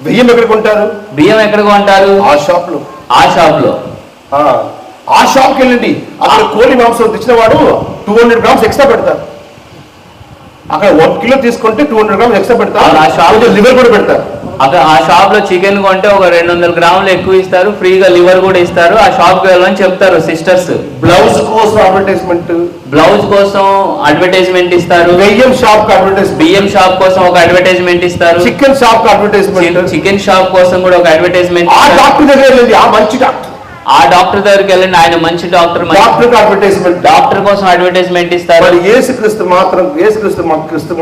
బియ్యం ఎక్కడ కొంటారు? బియ్యం ఎక్కడ కొంటారు? ఆ షాప్ లో. ఆ షాప్ లో ఆ షాప్కి వెళ్ళండి. అక్కడ కోడి మాంసం తెచ్చిన వాడు 200 గ్రామ్స్ ఎక్స్ట్రా పెడతారు. అక్కడ 1 కిలో తీసుకుంటే 200 గ్రామ్స్ ఎక్స్ట్రా పెడతారు. ఆ షాప్ లివర్ కూడా పెడతారు. అక్కడ ఆ షాప్ లో చికెన్ కొంటే ఒక 200 గ్రాములు ఎక్కువ ఇస్తారు, ఫ్రీగా లివర్ కూడా ఇస్తారు. ఆ షాప్ కి వెళ్ళని చెప్తారు సిస్టర్స్. బ్లౌజ్ కోసం అడ్వర్టైజ్మెంట్, బ్లౌజ్ కోసం అడ్వర్టైజ్మెంట్ ఇస్తారు. బియ్యం షాప్ కి అడ్వర్టైజ్మెంట్, బియ్యం షాప్ కోసం ఒక అడ్వర్టైజ్మెంట్ ఇస్తారు. చికెన్ షాప్ కి అడ్వర్టైజ్మెంట్, చికెన్ షాప్ కోసం కూడా ఒక అడ్వర్టైజ్మెంట్. ఆ డాక్టర్ దగ్గర వెళ్ళండి, ఆ మంచి డాక్టర్, ఆ డాక్టర్ దగ్గరికి వెళ్ళండి, ఆయన మంచి డాక్టర్, డాక్టర్ అడ్వర్టైజ్మెంట్, డాక్టర్ కోసం అడ్వర్టైజ్మెంట్ ఇస్తారు. యేసుక్రీస్తు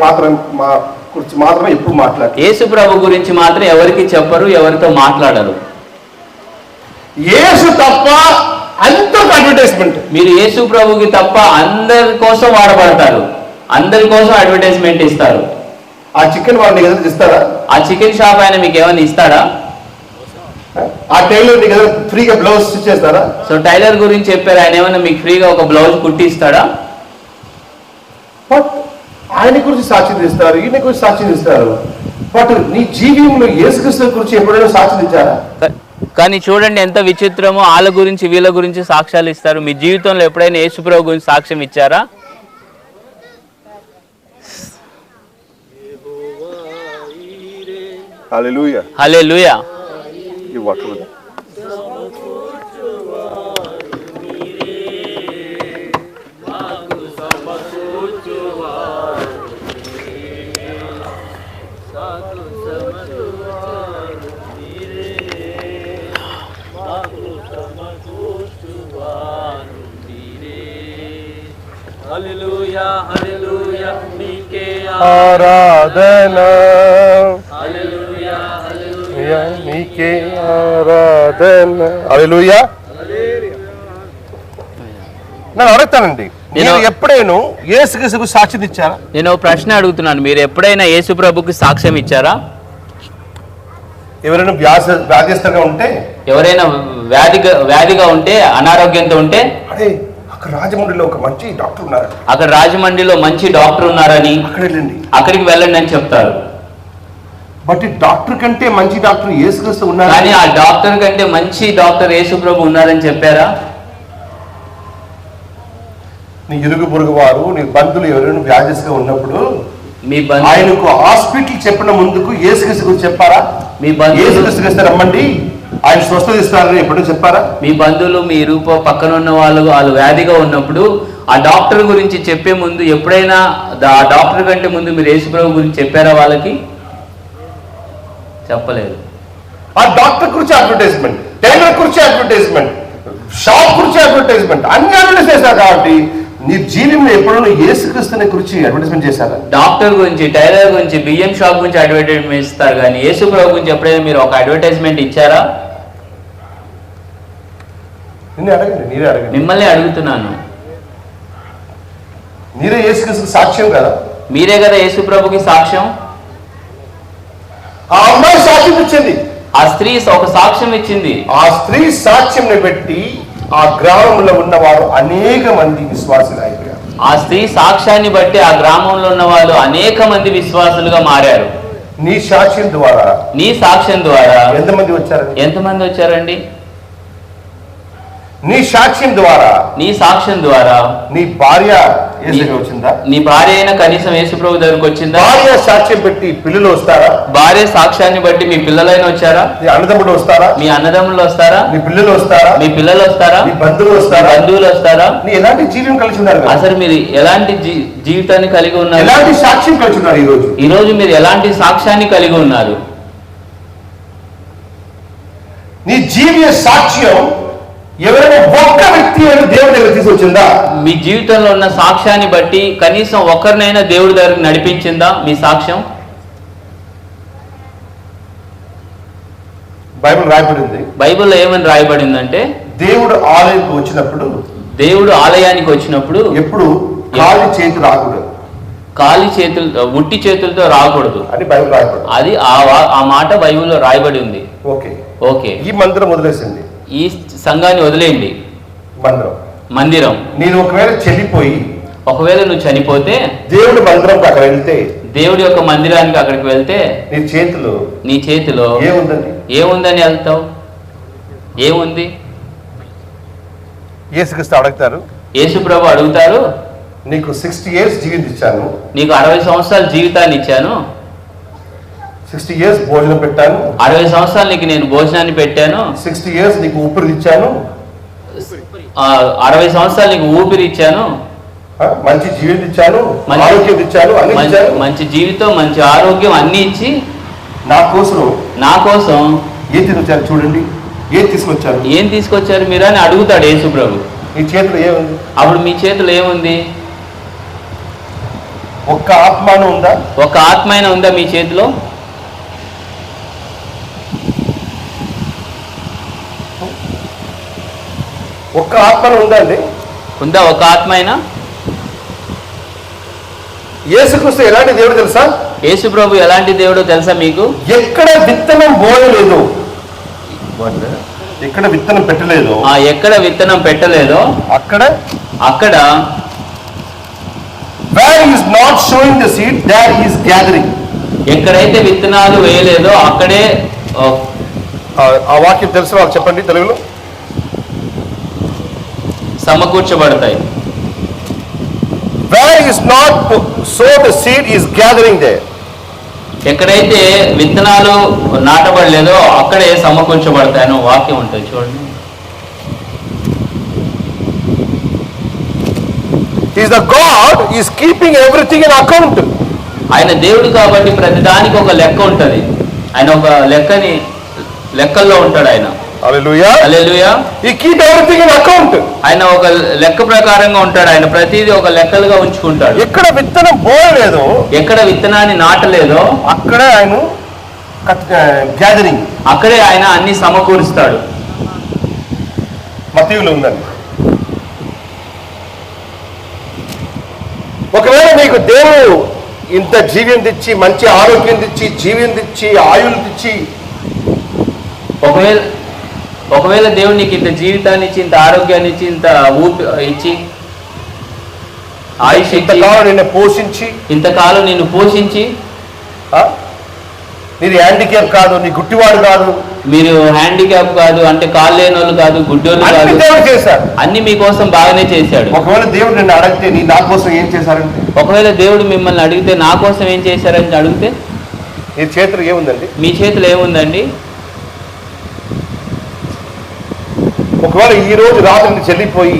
మాత్రం మా గురించి మాత్రమే ఎప్పుడు మాట్లాడారు. యేసు ప్రభు గురించి మాత్రం ఎవరికి చెప్పరు, ఎవరితో మాట్లాడరు. యేసు తప్ప అందరికి అడ్వర్టైజ్మెంట్. మీరు యేసు ప్రభుకి తప్ప అందరి కోసం వాడబడతారు, అందరి కోసం అడ్వర్టైజ్మెంట్ ఇస్తారు. ఆ చికెన్ వాళ్ళు నీకు ఏదైనా ఇస్తారా? ఆ చికెన్ షాప్ ఆయన మీకు ఏమైనా ఇస్తాడా? ఆ టైలర్ నీకు ఏదైనా ఫ్రీగా బ్లౌజ్ స్టిచ్ చేస్తారా? సో టైలర్ గురించి చెప్పారు, ఆయన ఏమైనా మీకు ఫ్రీగా ఒక బ్లౌజ్ కుట్టి ఇస్తాడా? బట్ ఆయన గురించి సాక్ష్యం ఇస్తారు, ఈయన గురించి సాక్ష్యం ఇస్తారు. బట్ నీ జీవితంలో యేసుక్రీస్తు గురించి ఎప్పుడైనా సాక్ష్యం ఇచ్చారా? కానీ చూడండి ఎంత విచిత్రమో, వాళ్ళ గురించి వీళ్ళ గురించి సాక్ష్యాలు ఇస్తారు. మీ జీవితంలో ఎప్పుడైనా యేసు ప్రభు గురించి సాక్ష్యం ఇచ్చారా? హల్లెలూయా. హల్లెలూయా. ఈ వాటర్ హల్లెలూయా. హల్లెలూయా నీకే ఆరాధన, హల్లెలూయా. హల్లెలూయా నీకే ఆరాధన. హల్లెలూయా. నేను అడుగుతానండి, నేను ఎప్పుడైనా యేసుక్రీస్తుకు సాక్ష్యం ఇచ్చారా? నేను ప్రశ్న అడుగుతున్నాను, మీరు ఎప్పుడైనా యేసు ప్రభుకి సాక్ష్యం ఇచ్చారా? ఎవరైనా వ్యాధిస్తుగా ఉంటే, ఎవరైనా వ్యాధిగా ఉంటే, అనారోగ్యంతో ఉంటే, అదే అక్కడ రాజమండ్రిలో ఒక మంచి డాక్టర్ ఉన్నారు, అక్కడ రాజమండ్రిలో మంచి డాక్టర్ ఉన్నారని అక్కడికి వెళ్ళండి అని చెప్తారు. బట్ ఈ డాక్టర్ కంటే మంచి డాక్టర్ యేసుక్రీస్తు ఉన్నారు, కానీ ఆ డాక్టర్ కంటే మంచి డాక్టర్ యేసు ప్రభు ఉన్నారని చెప్పారా? నీ ఇరుగు పొరుగు వారు, నీ బంధువులు ఎవరైనా వ్యాధిగా ఉన్నప్పుడు మీ ఆయనకు హాస్పిటల్ చెప్పిన ముందుకు యేసుక్రీస్తు గురించి చెప్పారా? మీ యేసుక్రీస్తు రమ్మండి ఆయన స్వస్థత ఇస్తారని ఎప్పుడైనా చెప్పారా? మీ బంధువులు, మీ పక్కన ఉన్న వాళ్ళు వ్యాధిగా ఉన్నప్పుడు ఆ డాక్టర్ గురించి చెప్పే ముందు ఎప్పుడైనా ఆ డాక్టర్ కంటే ముందు మీరు యేసు ప్రభు గురించి చెప్పారా వాళ్ళకి? చెప్పలేదు. ఆ డాక్టర్ గురించి అడ్వర్టైజ్మెంట్, టైలర్ గురించి అడ్వర్టైజ్మెంట్, షాప్ గురించి అడ్వర్టైజ్మెంట్, అన్ని అడ్వర్టైజ్ చేశారు. కాబట్టి నీ జీవితంలో ఎప్పుడైనా యేసుక్రీస్తుని గురించి అడ్వర్టైజ్మెంట్ చేశారా? డాక్టర్ గురించి, టైలర్ గురించి, బియ్యం షాప్ గురించి అడ్వర్టైజ్మెంట్ ఇస్తారు, కానీ యేసు ప్రభు గురించి ఎప్పుడైనా మీరు ఒక అడ్వర్టైజ్మెంట్ ఇచ్చారా? మీరే అడగండి. మిమ్మల్ని అడుగుతున్నాను. మీరే యేసుక్రీస్తుకు సాక్ష్యం కదా, మీరే కదా యేసు ప్రభుకి సాక్ష్యం. ఆ అమ్మాయి సాక్ష్యం ఇచ్చింది, ఆ స్త్రీ ఒక సాక్ష్యం ఇచ్చింది. ఆ స్త్రీ సాక్ష్యం బట్టి ఆ గ్రామంలో ఉన్నవారు అనేక మంది విశ్వాసులు అయిపోయారు. ఆ స్త్రీ సాక్ష్యాన్ని బట్టి ఆ గ్రామంలో ఉన్న వాళ్ళు అనేక మంది విశ్వాసులుగా మారారు. నీ సాక్ష్యం ద్వారా, నీ సాక్ష్యం ద్వారా ఎంతమంది వచ్చారండి? నీ సాక్ష్యం ద్వారా నీ భార్య వచ్చిందా? నీ భార్య అయినా కనీసం యేసు ప్రభు దగ్గరకు వచ్చిందా? భార్య సాక్ష్యం పెట్టి పిల్లలు వస్తారా? భార్య సాక్ష్యాన్ని బట్టి మీ పిల్లలైనా వచ్చారా? నీ అన్నదమ్ముడు వస్తారా? మీ అన్నదమ్ములు వస్తారా? మీ పిల్లలు వస్తారా? మీ పిల్లలు వస్తారా? మీ బంధువులు వస్తారా? బంధువులు వస్తారా? నీ ఎలాంటి జీవితం కలిసి ఉన్నారు? అసలు మీరు ఎలాంటి జీవితాన్ని కలిగి ఉన్నారు? ఎలాంటి సాక్ష్యం కలిసి ఉన్నారు? ఈ రోజు మీరు ఎలాంటి సాక్ష్యాన్ని కలిగి ఉన్నారు? నీ జీవిత సాక్ష్యం ఎవరైనా ఒక్క వ్యక్తి దేవుడి దగ్గర తీసుకొచ్చిందా? మీ జీవితంలో ఉన్న సాక్ష్యాన్ని బట్టి కనీసం ఒక్కరినైనా దేవుడి దగ్గరకు నడిపించిందా మీ సాక్ష్యం? బైబిల్ రాయబడింది. బైబిల్లో ఏమని రాయబడిందంటే దేవుడు ఆలయానికి వచ్చినప్పుడు, దేవుడు ఆలయానికి వచ్చినప్పుడు ఎప్పుడు ఖాళీ చేతి రాకూడదు, ఖాళీ చేతులతో ఉట్టి చేతులతో రాకూడదు అని బైబిల్ రాయబడింది. అది ఆ మాట బైబిల్లో రాయబడి ఉంది. ఓకే ఈ మందిరం వదిలేసింది, ఈ సంఘాన్ని వదిలేయండి, మందిరం. నేను ఒకవేళ నువ్వు చనిపోతే దేవుడి మందిరంకి అక్కడ వెళ్తే, దేవుడి యొక్క మందిరానికి అక్కడికి వెళ్తే నీ చేతిలో ఏముందని వెళ్తావు? ఏముంది? యేసుక్రీస్తు అడుగుతారు, యేసు ప్రభు అడుగుతారు, నీకు 60 years జీవితం ఇచ్చాను, నీకు 60 సంవత్సరాల జీవితాన్ని ఇచ్చాను, 60 years భోజనం పెట్టాను, 60 సంవత్సరాలు నీకు నేను భోజనాన్ని పెట్టాను, 60 years నీకు ఊపిరి ఇచ్చాను, 60 సంవత్సరాలు నీకు ఊపిరి ఇచ్చాను, మంచి జీవితం ఇచ్చాను, ఆరోగ్యం ఇచ్చాను, మంచి జీవితం, మంచి ఆరోగ్యం అన్ని ఇచ్చి నా కోసం ఏం చూడండి, ఏం తీసుకొచ్చారు మీరు అని అడుగుతాడు యేసు ప్రభు. మీ చేతిలో ఏముంది? అప్పుడు మీ చేతిలో ఏముంది? ఒక్క ఆత్మను ఉందా? ఒక ఆత్మైన ఉందా మీ చేతిలో? ఒక్క ఆత్మను ఉందా అండి? ఉందా ఒక ఆత్మైనా? యేసుక్రీస్తు ఎలాంటి దేవుడు తెలుసా? యేసు ప్రభు ఎలాంటి దేవుడో తెలుసా మీకు? ఎక్కడ విత్తనం పోయలేదు, ఎక్కడ విత్తనం పెట్టలేదు, ఎక్కడ విత్తనం పెట్టలేదో అక్కడ where he is not showing the seed, there he is gathering. ఎక్కడైతే విత్తనాలు వేయలేదో అక్కడే ఆ వాక్యం తెలుసు వాళ్ళు చెప్పండి తెలుగులో. సమకూర్చబడతాయి. where he is not sow the seed, he is gathering there. ఎక్కడైతే విత్తనాలు నాటబడలేదో అక్కడే సమకూర్చబడతాయని వాక్యం ఉంటుంది చూడండి. He is the God, he is keeping everything in account. ఆయన దేవుడు కాబట్టి ప్రతిదానికి ఒక లెక్క ఉంటుంది. ఆయన ఒక లెక్కల్లో ఉంటాడు ఆయన. హల్లెలూయా, హల్లెలూయా. He keep everything in account. ఆయన ఒక లెక్క ప్రకారంగా ఉంటాడు. ఆయన ప్రతిదీ ఒక లెక్కలుగా ఉంచుకుంటాడు. ఎక్కడ విత్తనం పోయలేదో, ఎక్కడ విత్తనాన్ని నాటలేదో అక్కడే ఆయన గ్యాదరింగ్, అక్కడే ఆయన అన్ని సమకూరుస్తాడు. మత్తయిలో ఉందండి. ఒకవేళ నీకు దేవుడు ఇంత జీవం తెచ్చి, మంచి ఆరోగ్యం తెచ్చి, జీవం తెచ్చి, ఆయులు తెచ్చి, ఒకవేళ దేవుడు నీకు ఇంత జీవితాన్ని ఇచ్చి, ఇంత ఆరోగ్యాన్ని ఇచ్చి, ఇంత ఊపి ఇచ్చి, ఆయుష్ ఇంతకాలం నిన్ను పోషించి మీరు హ్యాండిక్యాప్ కాదు, నీ గుట్టివాడు కాదు, మీరు హ్యాండిక్యాప్ కాదు, అంటే కాళ్ళు లేని వాళ్ళు కాదు, గుడ్డోళ్ళు కాదు, చేశారు. అన్ని మీకోసం బాగానే చేశాడు. ఒకవేళ దేవుడు నిన్ను అడిగితే నీ నా కోసం ఏం చేశారంటే, ఒకవేళ దేవుడు మిమ్మల్ని అడిగితే నా కోసం ఏం చేశారని అడిగితే నీ చేతిలో ఏముందండి? మీ చేతిలో ఏముందండి? ఒకవేళ ఈ రోజు రాత్రి చెల్లిపోయి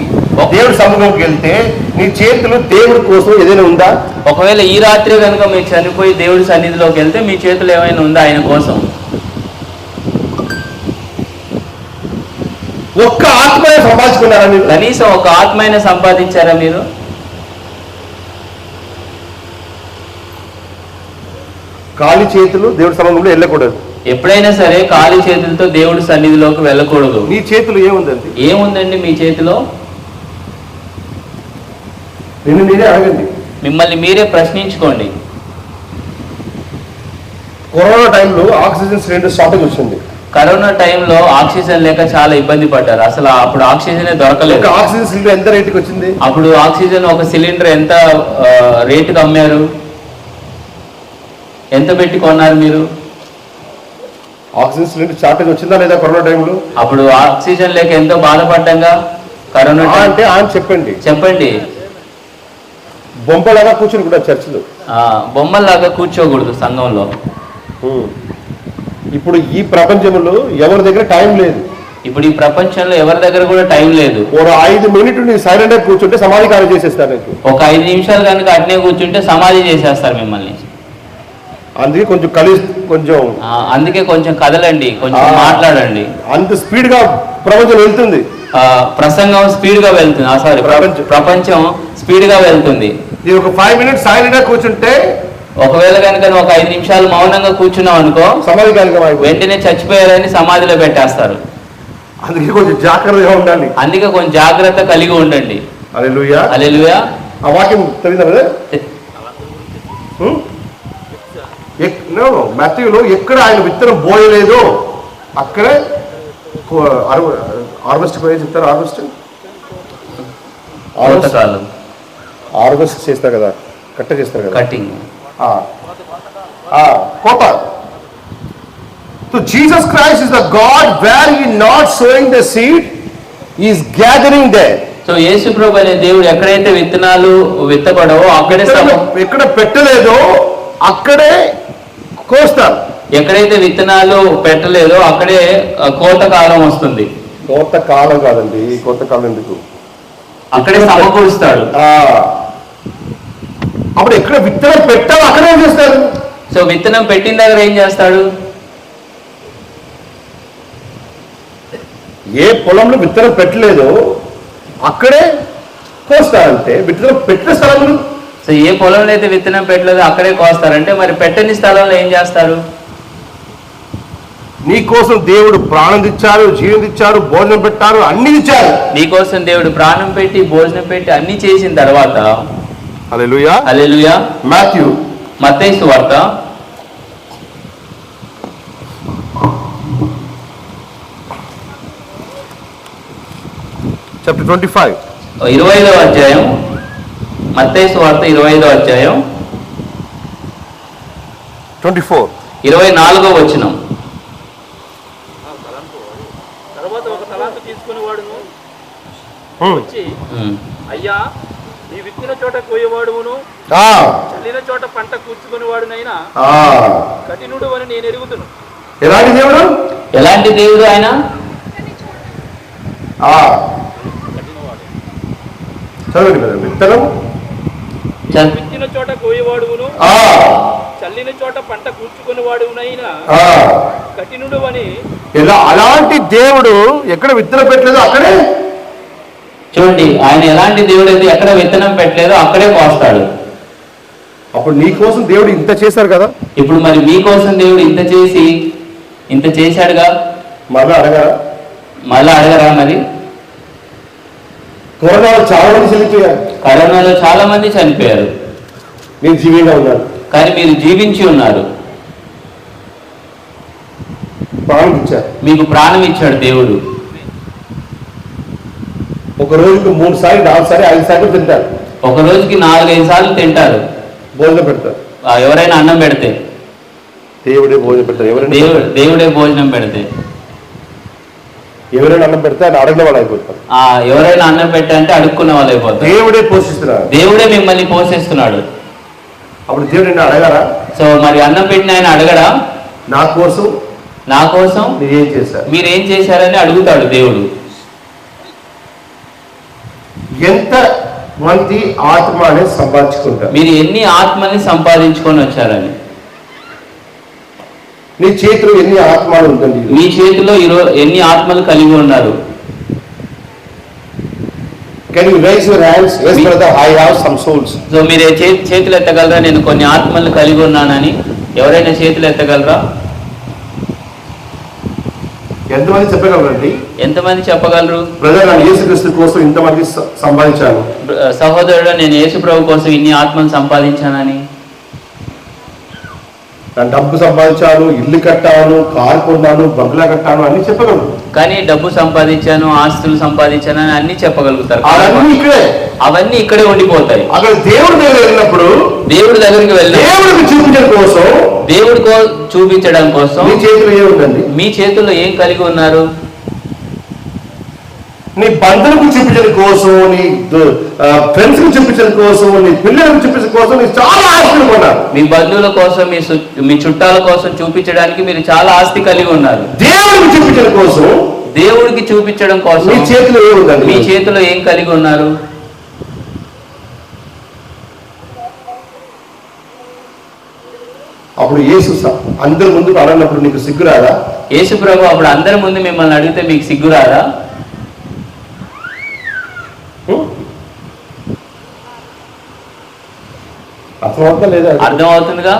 దేవుడి సముఖంకి వెళ్తే నీ చేతులు దేవుడి కోసం ఏదైనా ఉందా? ఒకవేళ ఈ రాత్రి కనుక మీరు చనిపోయి దేవుడి సన్నిధిలోకి వెళ్తే మీ చేతులు ఏమైనా ఉందా ఆయన కోసం? ఒక్క ఆత్మైన సంపాదించుకున్నారా మీరు? కనీసం ఒక ఆత్మైన సంపాదించారా మీరు? ఖాళీ చేతులు దేవుడి సముఖంలో వెళ్ళకూడదు. ఎప్పుడైనా సరే ఖాళీ చేతులతో దేవుడి సన్నిధిలోకి వెళ్ళకూడదు. మీ చేతులు ఏముందండి? ఏముందండి మీ చేతిలో? మీరే అడగండి, మిమ్మల్ని మీరే ప్రశ్నించుకోండి. కరోనా టైంలో ఆక్సిజన్ సిలిండర్ షార్టేజ్ వచ్చింది. కరోనా టైంలో ఆక్సిజన్ లేక చాలా ఇబ్బంది పడ్డారు. అసలు అప్పుడు ఆక్సిజన్ దొరకలేదు. ఆక్సిజన్ సిలిండర్ ఎంత రేటుకి వచ్చింది? అప్పుడు ఆక్సిజన్ ఒక సిలిండర్ ఎంత రేటుకి అమ్మారు? ఎంత పెట్టి కొన్నారు మీరు? ఆక్సిజన్ సిలిండర్ షార్టేజ్ వచ్చిందా లేదా కరోనా టైంలో? అప్పుడు ఆక్సిజన్ లేక ఎంతో బాధపడ్డాగా కరోనా అంటే చెప్పండి. బొమ్మలాగా కూర్చుని కూడా చర్చిలో బొమ్మల్లాగా కూర్చోకూడదు సంఘంలో. ఇప్పుడు ఈ ప్రపంచంలో ఎవరి దగ్గర టైం లేదు. ఇప్పుడు ఈ ప్రపంచంలో ఎవరి దగ్గర కూడా టైం లేదు. ఒక 5 మినిట్లు సైలెంట్ గా కూర్చుంటే సమాధి కార్యం చేసేస్తారు నీకు. ఒక 5 నిమిషాలు కనుక అట్నే కూర్చుంటే సమాధి చేసేస్తారు మిమ్మల్ని. అందుకే కొంచెం కదలండి, కొంచెం మాట్లాడండి. అంత స్పీడ్ గా ప్రపంచం వెళ్తుంది. ప్రసంగం స్పీడ్ గా వెళ్తుంది. సారీ, ప్రపంచం స్పీడ్ గా వెళ్తుంది. ఇది ఒక 5 మినిట్స్ సైలెంట్ గా కూర్చుంటే, ఒకవేళ కనుక ఒక 5 నిమిషాలు మౌనంగా కూర్చున్నావు అనుకో, సమాధి కార్యక్రమం వెంటనే చచ్చిపోయారని సమాధిలో పెట్టేస్తారు. అందుకే కొంచెం జాగ్రత్తగా ఉండాలి. అందుకే కొంచెం జాగ్రత్త కలిగి ఉండండి. హల్లెలూయా, హల్లెలూయా. ఆ వాక్యం తెలియదా కదా? మాథ్యూలో ఎక్కడ ఆయన విత్తనం పోయలేదో అక్కడే హార్వెస్ట్ చెప్తారు. హార్వెస్ట్ చేస్తారు కదా, కట్ట చేస్తారు కదా, కటింగ్, కోత. So Jesus Christ is the God where he not sowing the seed, he is gathering there. So యేసు ప్రభువు అనే దేవుడు ఎక్కడైతే విత్తనాలు విత్తబడవో అక్కడే, ఎక్కడ పెట్టలేదో అక్కడే కోస్తారు. ఎక్కడైతే విత్తనాలు పెట్టలేదో అక్కడే కోత కాలం వస్తుంది. కోత కాలం కాదండి, కోత కాలం ఎందుకు? అక్కడే సమకూరుస్తాడు. అప్పుడు ఎక్కడ విత్తనం పెట్టాలో అక్కడే ఏం చేస్తారు? సో విత్తనం పెట్టిన దగ్గర ఏం చేస్తాడు? ఏ పొలంలో విత్తనం పెట్టలేదో అక్కడే కోస్తారంటే విత్తనం పెట్టిన స్థలంలో. సో ఏ పొలంలో అయితే విత్తనం పెట్టలేదో అక్కడే కోస్తారంటే మరి పెట్టని స్థలంలో ఏం చేస్తారు? నీ కోసం దేవుడు ప్రాణం ఇచ్చారు, జీవం ఇచ్చారు, భోజనం పెట్టారు, అన్ని ఇచ్చారు. నీ కోసం దేవుడు ప్రాణం పెట్టి భోజనం పెట్టి అన్ని చేసిన తర్వాత, హల్లెలూయా, హల్లెలూయా. మత్తయి సువార్త చాప్టర్ 25, 25వ అధ్యాయం. మత్తయి సువార్త 25వ అధ్యాయం 24వ వచనం. తర్వాత ఒక తలాంతు తీసుకుని వాడును వచ్చి, అయ్యా నీ విత్తిన చోట కోయేవాడును చల్లిన చోట పంట కూర్చుకుని వాడునైనా కఠినుడు అని నేను ఎరుగుతును. ఎలాంటి దేవుడు ఆయన? విత్తిన చోట కోయేవాడును చల్లిన చోట పంట కూర్చుకుని వాడునైనా కఠినుడు అని. అలాంటి దేవుడు ఎక్కడ విత్తనం పెట్టలేదో అక్కడే. చూడండి, ఆయన ఎలాంటి దేవుడు అయితే ఎక్కడ విత్తనం పెట్టలేదో అక్కడే కోస్తాడు. అప్పుడు నీ కోసం దేవుడు ఇంత చేశారు కదా. ఇప్పుడు మరి మీకోసం దేవుడు ఇంత చేశాడుగా, మళ్ళా అడగరా? మరి కరోనాలో చాలా మంది చనిపోయారు. నేను జీవిగా ఉన్నాను, కానీ మీరు జీవించి ఉన్నారు. ప్రాణం ఇచ్చారు, మీకు ప్రాణం ఇచ్చాడు దేవుడు. ఒక రోజుకి 3 సార్లు 4 సార్లు 5 సార్లు తింటారు. ఒక రోజుకి 4-5 సార్లు తింటారు, భోజనం పెడతారు. ఎవరైనా అన్నం పెడితే దేవుడే భోజనం పెడతారు. దేవుడే భోజనం పెడితే ఎవరైనా అన్నం పెడితే ఆయన అడిగిన వాళ్ళు అయిపోతారు. ఎవరైనా అన్నం పెట్టా అంటే అడుక్కున్న వాళ్ళు అయిపోతారు. దేవుడే పోషిస్తున్నాడు, దేవుడే మిమ్మల్ని పోషిస్తున్నాడు. అప్పుడు దేవుడు నిన్ను అడగారా? సో మరి అన్నం పెట్టిన ఆయన అడగడా? నా కోసం మీరేం చేశారని అడుగుతాడు దేవుడు. ఎంత మంది ఆత్మ అనేది సంపాదించుకుంటారు, మీరు ఎన్ని ఆత్మని సంపాదించుకొని వచ్చారని. నీ చేతిలో ఎన్ని ఆత్మలు ఉంటుంది? మీ చేతిలో ఎన్ని ఆత్మలు కలిగి ఉన్నారు? Can you raise your hands? Yes brother, I have some souls. So మీరు చేతులు ఎత్తగలరా? నేను కొన్ని ఆత్మలు కలిగి ఉన్నానని ఎవరైనా చేతులు ఎత్తగలరా? ఎంతమంది చెప్పగలరండి? ఎంతమంది చెప్పగలరు? బ్రదర్, నేను యేసుక్రీస్తు కోసం ఇంతమంది సంపాదించాను. సహోదరుడు, నేను యేసు ప్రభు కోసం ఇన్ని ఆత్మను సంపాదించానని. నేను డబ్బు సంపాదించాను, ఇల్లు కట్టాను, కారు కొన్నాను, బంగ్లా కట్టాను అన్ని చెప్పగలరు. కానీ డబ్బు సంపాదించాను, ఆస్తులు సంపాదించాను అని అన్ని చెప్పగలుగుతారు. అవన్నీ ఇక్కడే ఉండిపోతాయి. అక్కడ దేవుడి దగ్గర వెళ్ళినప్పుడు దేవుడి దగ్గరికి వెళ్ళి దేవుడికి చూపించడం కోసం మీ చేతిలో ఏముందండి? మీ చేతుల్లో ఏం కలిగి ఉన్నారు? నీ బంధువులకు చూపించడం కోసం, నీ ఫ్రెండ్స్ కు చూపించడం కోసం, నీ పిల్లలకు చూపించడం కోసం నీకు చాలా ఆస్తులు కొన్నారు. మీ బంధువుల కోసం, మీ చుట్టాల కోసం చూపించడానికి మీరు చాలా ఆస్తి కలిగి ఉన్నారు. దేవుడికి చూపించడం కోసం, దేవుడికి చూపించడం కోసం మీ చేతిలో ఏముందండి? మీ చేతిలో ఏం కలిగి ఉన్నారు? అప్పుడు యేసు అందరి ముందు అడిగినప్పుడు నీకు సిగ్గురాదా? యేసు ప్రభు అప్పుడు అందరి ముందు మిమ్మల్ని అడిగితే మీకు సిగ్గురాదా? అర్థమవుతా లేదా? అర్థం అవుతుందిగా.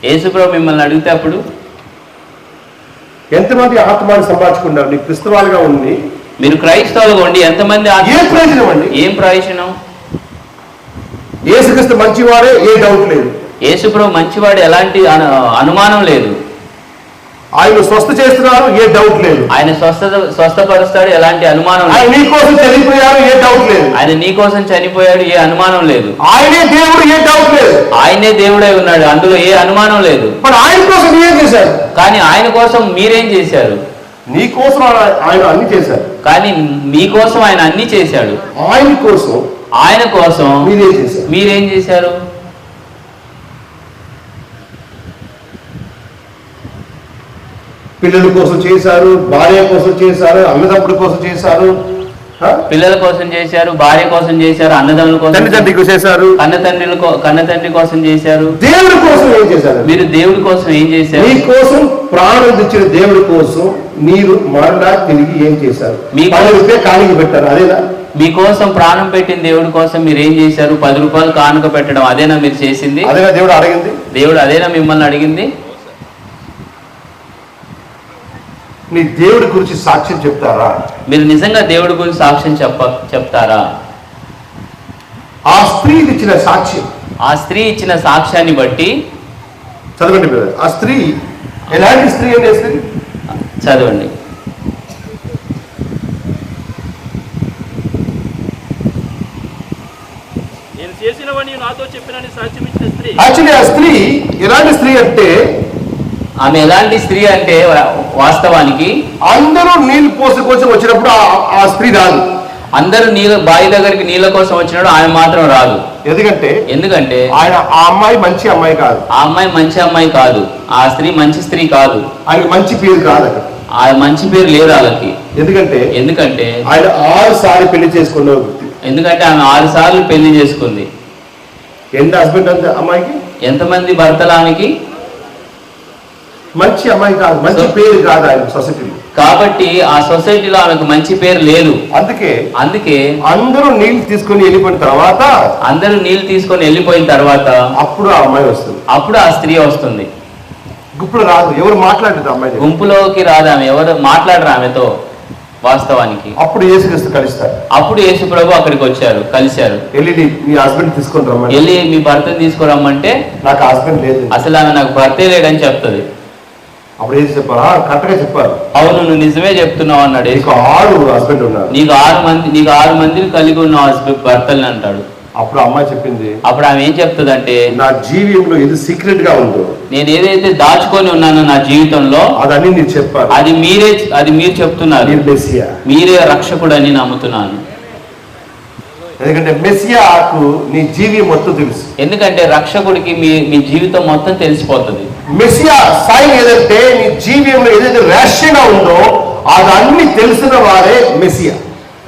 యేసు ప్రభు మిమ్మల్ని అడిగితే అప్పుడు ఎంతమంది ఆత్మాన్ని సంపాదించుకున్నారు? నీకు క్రిస్తవాలుగా ఉంది, మీరు క్రైస్తవులుగా ఉండి ఎంతమంది ఏం ప్రయోజనం అండి? ఏం ప్రయోజనం? యేసుక్రీస్తు మంచివాడే, ఏ డౌట్ లేదు. యేసు ప్రభు మంచివాడు, ఎలాంటి అనుమానం లేదు. ఆయన స్వస్థ చేస్తున్నారు, ఏ డౌట్ లేదు. ఆయన స్వస్థపరుస్తాడు, ఎలాంటి అనుమానం లేదు. ఆయన నీ కోసం చనిపోయారు, ఏ డౌట్ లేదు. ఆయన నీ కోసం చనిపోయాడు, ఏ అనుమానం లేదు. ఆయనే దేవుడు, ఏ డౌట్ లేదు. ఆయనే దేవుడై ఉన్నాడు, అందులో ఏ అనుమానం లేదు. మరి ఆయన కోసం ఏం చేశారు? కానీ ఆయన కోసం మీరేం చేశారు? నీ కోసం ఆయన అన్ని చేశారు, కానీ మీకోసం ఆయన అన్ని చేశాడు. ఆయన కోసం మీరేం చేశారు? పిల్లల కోసం చేశారు, భార్య కోసం చేశారు, అన్నదమ్ముడి కోసం చేశారు, పిల్లల కోసం చేశారు, భార్య కోసం చేశారు, అన్నదమ్ముల కోసం, తండ్రి చేశారు, కన్నతండ్రి కోసం చేశారు. దేవుడి కోసం ఏం చేశారు? మీరు దేవుడి కోసం ఏం చేశారు? మీ కోసం ప్రాణం ఇచ్చిన దేవుడి కోసం మీరు మరలా తిరిగి ఏం చేశారు? మీ కానుక పెట్టారు, అదేనా? మీకోసం ప్రాణం పెట్టిన దేవుడి కోసం మీరు ఏం చేశారు? 10 రూపాయలు కానుక పెట్టడం, అదేనా మీరు చేసింది? అదేనా దేవుడు అడిగింది? దేవుడు అదేనా మిమ్మల్ని అడిగింది? నీ దేవుడి గురించి సాక్ష్యం చెప్తారా? మీరు నిజంగా దేవుడి గురించి సాక్ష్యం చెప్తారా? ఆ స్త్రీ ఇచ్చిన సాక్ష్యం, ఆ స్త్రీ ఇచ్చిన సాక్ష్యాన్ని బట్టి చదవండి. ఆ స్త్రీ ఎలాంటి స్త్రీ అనే స్త్రీ చదవండి. నేను చేసినవని నాతో చెప్పినని సాక్ష్యం ఇచ్చిన స్త్రీ. యాక్చువల్లీ ఆ స్త్రీ ఎలాంటి స్త్రీ అంటే, ఆమె ఎలాంటి స్త్రీ అంటే వాస్తవానికి అందరూ నీళ్లు పోసుకొచ్చి వచ్చినప్పుడు ఆ స్త్రీ రాదు. అందరూ బావి దగ్గరికి నీళ్ళ కోసం వచ్చినప్పుడు ఆమె మాత్రం రాదు. ఎందుకంటే ఆయన ఆ అమ్మాయి మంచి అమ్మాయి కాదు. ఆ అమ్మాయి మంచి అమ్మాయి కాదు, ఆ స్త్రీ మంచి స్త్రీ కాదు. ఆయన మంచి పేరు కాదు, ఆ మంచి పేరు లేదు వాళ్ళకి. ఎందుకంటే ఆయన 6 సార్లు పెళ్లి చేసుకున్న వ్యక్తి. ఎందుకంటే ఆమె 6 సార్లు పెళ్లి చేసుకుంది. ఎంత హస్బెండ్ అంత అమ్మాయికి? ఎంతమంది భర్తలు ఆమెకి? మంచి అమ్మాయి కాదు, మంచి పేరు కాదు ఆయన సొసైటీలో. కాబట్టి ఆ సొసైటీలో ఆమెకు మంచి పేరు లేదు. అందుకే అందరూ నీళ్లు తీసుకొని వెళ్ళిపోయిన తర్వాత అప్పుడు ఆ అమ్మాయి వస్తుంది, అప్పుడు ఆ స్త్రీ వస్తుంది. గుంపులో రాదు, ఎవరు మాట్లాడదు అమ్మాయి, గుంపులోకి రాదు ఆమె, ఎవరు మాట్లాడరు ఆమెతో. వాస్తవానికి అప్పుడు యేసుక్రీస్తు కలుస్తారు. అప్పుడు యేసు ప్రభు అక్కడికి వచ్చారు, కలిశారు. వెళ్ళి మీ హస్బెండ్ తీసుకొని రమ్మని, వెళ్ళి మీ భర్తను తీసుకురమ్మంటే నాకు హస్బెండ్ లేదు, అసలు ఆమె నాకు భర్తే లేడని చెప్తుంది. అప్పుడు ఏం చెప్పారా? కరెక్ట్ గా చెప్పారు. అవును, నువ్వు నిజమే చెప్తున్నావు అన్నాడు. నీకు 6 హస్బెండ్ ఉన్నారు, నీకు 6 మందిని కలిగి ఉన్న భర్తల్ని అంటాడు. అప్పుడు అమ్మాయి చెప్పింది, అప్పుడు ఆమె ఏం చెప్తుందంటే, నా జీవితంలో ఇది సీక్రెట్ గా ఉందో, నేను ఏదైతే దాచుకొని ఉన్నానో నా జీవితంలో అదని నేను చెప్పాను, అది మీరు చెప్తున్నారు, మీరే రక్షకుడు అని నమ్ముతున్నాను. ఎందుకంటే మెస్సియాకు నీ జీవితం మొత్తం తెలుసు. ఎందుకంటే రక్షకుడికి మీ జీవితం మొత్తం తెలిసిపోతుంది. మెస్సియా సైన్ ఏదంటే నీ జీవితంలో ఏదైతే రహస్యంగా ఉందో అదన్నీ తెలిసిన వారే మెస్సియా.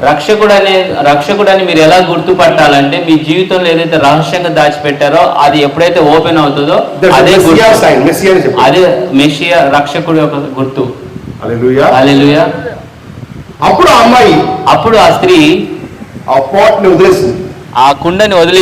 రక్షకుడని మీరు ఎలా గుర్తుపట్టాలంటే, మీ జీవితంలో ఏదైతే రహస్యంగా దాచిపెట్టారో అది ఎప్పుడైతే ఓపెన్ అవుతుందో అదే మెస్సియా, రక్షకుడు యొక్క గుర్తు. హల్లెలూయా. అప్పుడు ఆ స్త్రీ ఆ కుండని వదిలి